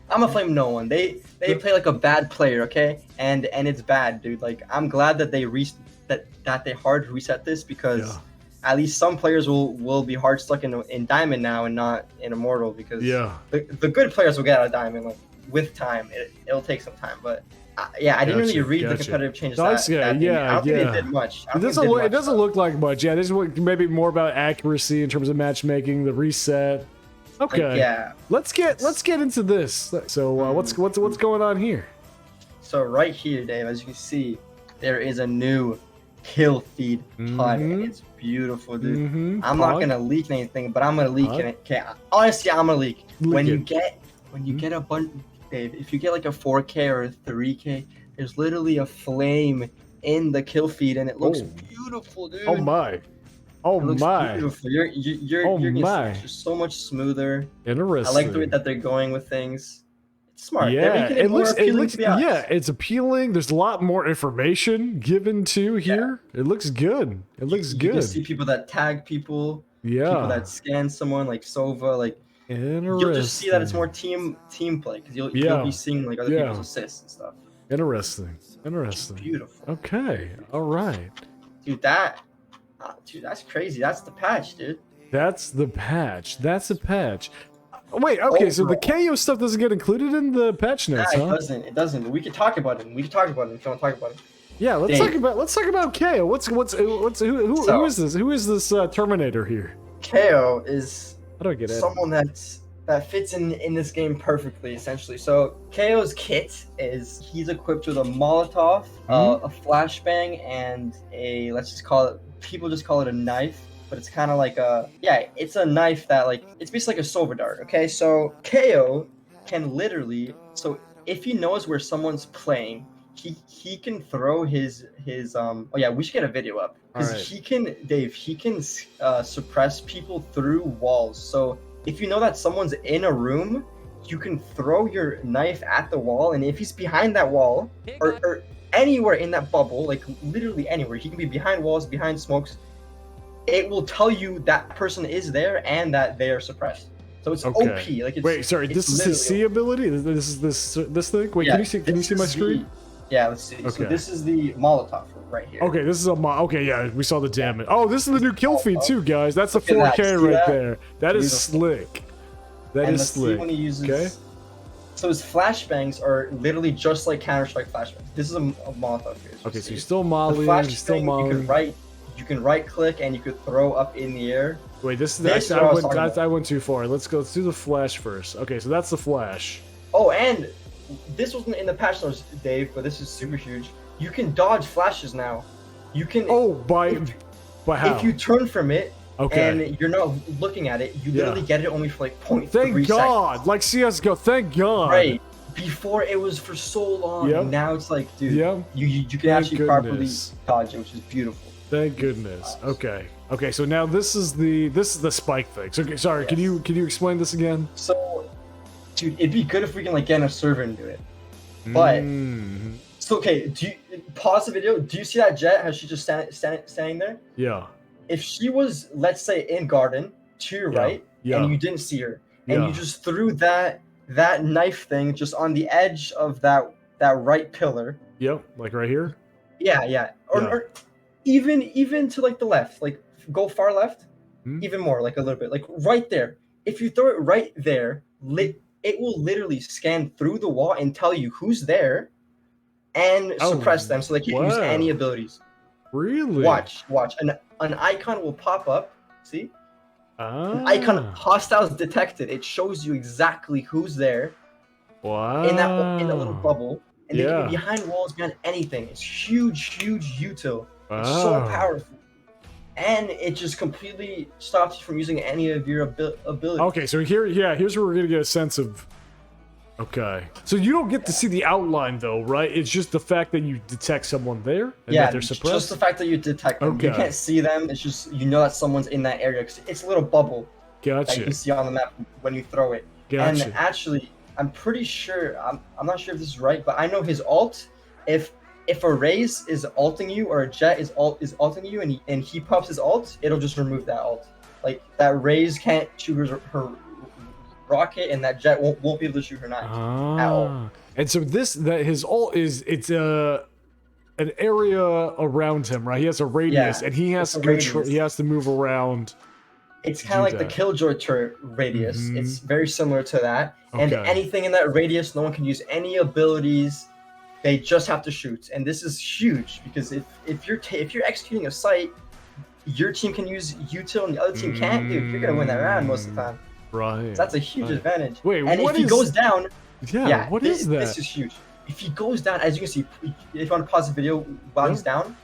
I'm gonna flame no one. They play like a bad player, okay? And it's bad, dude. Like I'm glad that they they hard reset this because. Yeah. At least some players will be hard stuck in Diamond now and not in Immortal because the good players will get out of Diamond like with time. It'll take some time, but I didn't really read the competitive changes. I don't think they did much. It doesn't look like much. Yeah, this is maybe more about accuracy in terms of matchmaking, the reset. Okay, let's get into this. So what's going on here? So right here, Dave, as you can see, there is a new kill feed HUD, and it's beautiful, dude. I'm not gonna leak anything, but I'm gonna leak it. Okay, honestly, I'm gonna leak. When you get a bunch, Dave, if you get like a 4K or a 3K, there's literally a flame in the kill feed, and it looks beautiful, dude. Oh my. Oh it looks my. Beautiful. You're gonna see just so much smoother. Interesting. I like the way that they're going with things. It's smart. Yeah, it looks to be honest. Yeah, it's appealing. There's a lot more information given to here. It looks good. It looks good. You can see people that tag people. Yeah. People that scan someone like Sova. Like you'll just see that it's more team play because you'll be seeing like other people's assists and stuff. Interesting. It's beautiful. Okay. All right. Dude, that's crazy. That's the patch, dude. That's the patch. That's a patch. Wait, okay, so the KO stuff doesn't get included in the patch notes, huh? It doesn't. We could talk about it. If you want to talk about it. Yeah, let's talk about KO. Who is this? Who is this Terminator here? KO is How do I get someone that fits in this game perfectly, essentially. So KO's kit is he's equipped with a Molotov, a flashbang, and people just call it a knife. But it's kind of like it's a knife that it's basically like a silver dart. Okay, so KO can literally, so if he knows where someone's playing, he can throw his we should get a video up because he can suppress people through walls. So if you know that someone's in a room, you can throw your knife at the wall, and if he's behind that wall or anywhere in that bubble, like literally anywhere, he can be behind walls, behind smokes. It will tell you that person is there and that they are suppressed. So it's OP. Like wait, sorry, this is his C ability. This is this thing. Wait, can you see my screen? Yeah, let's see. Okay. So this is the Molotov right here. Okay, this is okay, yeah, we saw the damage. Oh, this is the new kill feed too, guys. That's a 4K right there. That is slick. That is slick. When he uses, so his flashbangs are literally just like Counter-Strike flashbangs. This is a Molotov here. Okay, so you're still mollying. You can right click and you could throw up in the air. Wait, I went too far. Let's do the flash first. Okay, so that's the flash. Oh, and this wasn't in the patch notes, Dave, but this is super huge. You can dodge flashes now. You can. Oh, by how? If you turn from it, and you're not looking at it, you literally get it only for like 0.3 Thank God, seconds. like CS:GO. Thank God. Right. Before it was for so long. Yep. Now it's like, dude, you can actually properly dodge it, which is beautiful. Thank goodness. Okay. So now this is the spike thing. So sorry, can you explain this again? So, dude, it'd be good if we can get in a server and do it. But so okay, do you pause the video? Do you see that Jet? How she just standing there? Yeah. If she was, let's say, in garden to your right, and you didn't see her, and you just threw that knife thing just on the edge of that right pillar. Yep, like right here. Yeah. Or even to the left, go far left, even more, a little bit, right there. If you throw it right there, it will literally scan through the wall and tell you who's there, and suppress them so they can't use any abilities. Really? Watch. An icon will pop up. See? An icon, hostiles detected. It shows you exactly who's there. Wow. In that little bubble, and they can be behind walls, behind anything. It's huge util. It's so powerful, and it just completely stops you from using any of your abilities. Okay, so here's where we're gonna get a sense of. Okay, so you don't get to see the outline though, right? It's just the fact that you detect someone there and that they're suppressed. Just the fact that you detect them. You can't see them. It's just that someone's in that area because it's a little bubble. Gotcha. That you can see on the map when you throw it. Gotcha. And actually, I'm pretty sure. I'm not sure if this is right, but I know his ult. If a Raze is ulting you or a Jet is ulting you and he pops his ult, it'll just remove that ult. Like that Raze can't shoot her rocket and that Jet won't be able to shoot her knife at all. And so his ult is an area around him, right? He has a radius and he has to move around. It's kind of like the Killjoy turret radius. It's very similar to that. And anything in that radius, no one can use any abilities. They just have to shoot, and this is huge because if you're executing a site, your team can use util and the other team can't. Dude, you're gonna win that round most of the time. Right. So that's a huge advantage. Wait, and if he goes down, what is that? This is huge. If he goes down, as you can see, if you want to pause the video while he's down,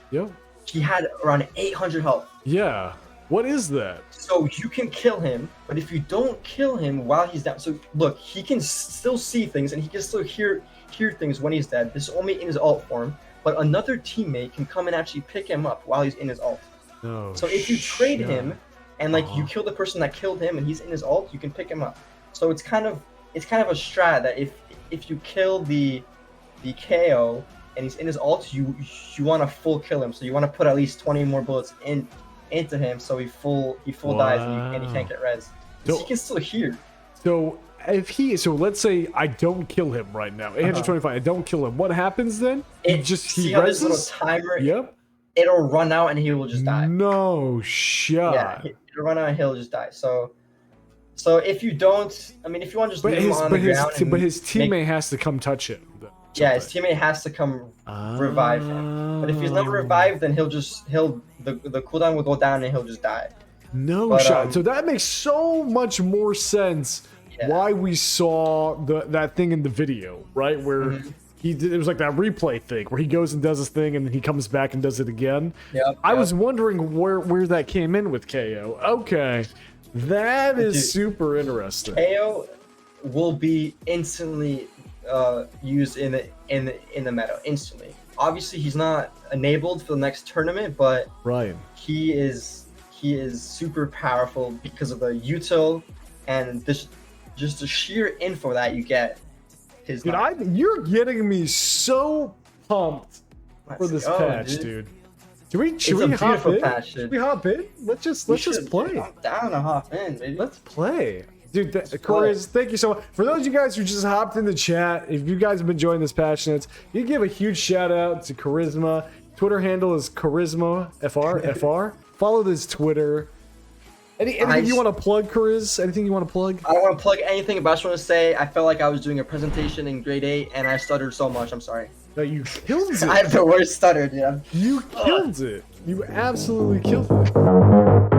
he had around 800 health. Yeah. What is that? So you can kill him, but if you don't kill him while he's down, so look, he can still see things and he can still hear things when he's dead. This is only in his ult form, but another teammate can come and actually pick him up while he's in his ult. Oh, so if you trade him and like you Uh-huh. kill the person that killed him and he's in his ult, you can pick him up. So it's kind of a strat that if you kill the KO and he's in his ult, you want to full kill him. So you want to put at least 20 more bullets into him, so he full dies and he can't get res. So- He can still hear. So so let's say I don't kill him right now. 825. I don't kill him. What happens then? He See how this little reses? timer? Yep. It'll run out and he will just die. No shot. Yeah, it'll run out and he'll just die. So if you don't, I mean, if you want to just But leave him on the ground, and his teammate has to come touch him. yeah, his teammate has to come revive him. But if he's never revived, then the cooldown will go down and he'll just die. No shot. So that makes so much more sense. Yeah. Why we saw that thing in the video, right? Where it was like that replay thing where he goes and does his thing and then he comes back and does it again. Yep, I was wondering where that came in with KO. Okay. That is super interesting. KO will be instantly used in the meta instantly. Obviously, he's not enabled for the next tournament, but Right. he is super powerful because of the util and just the sheer info that you get. Dude, you're getting me so pumped for this patch, dude. Should we hop in? Patch, Should we hop in? Let's just play. Hop down and hop in, baby. Let's play. Dude, Chris, thank you so much. For those of you guys who just hopped in the chat, if you guys have been enjoying this Passionates, you can give a huge shout out to Charisma. Twitter handle is CharismaFR. Follow this Twitter. Anything you want to plug, Chris? Anything you want to plug? I don't want to plug anything, but I just want to say I felt like I was doing a presentation in grade 8 and I stuttered so much. I'm sorry. No, you killed it. I have the worst stutter, dude. You killed it. You absolutely killed it.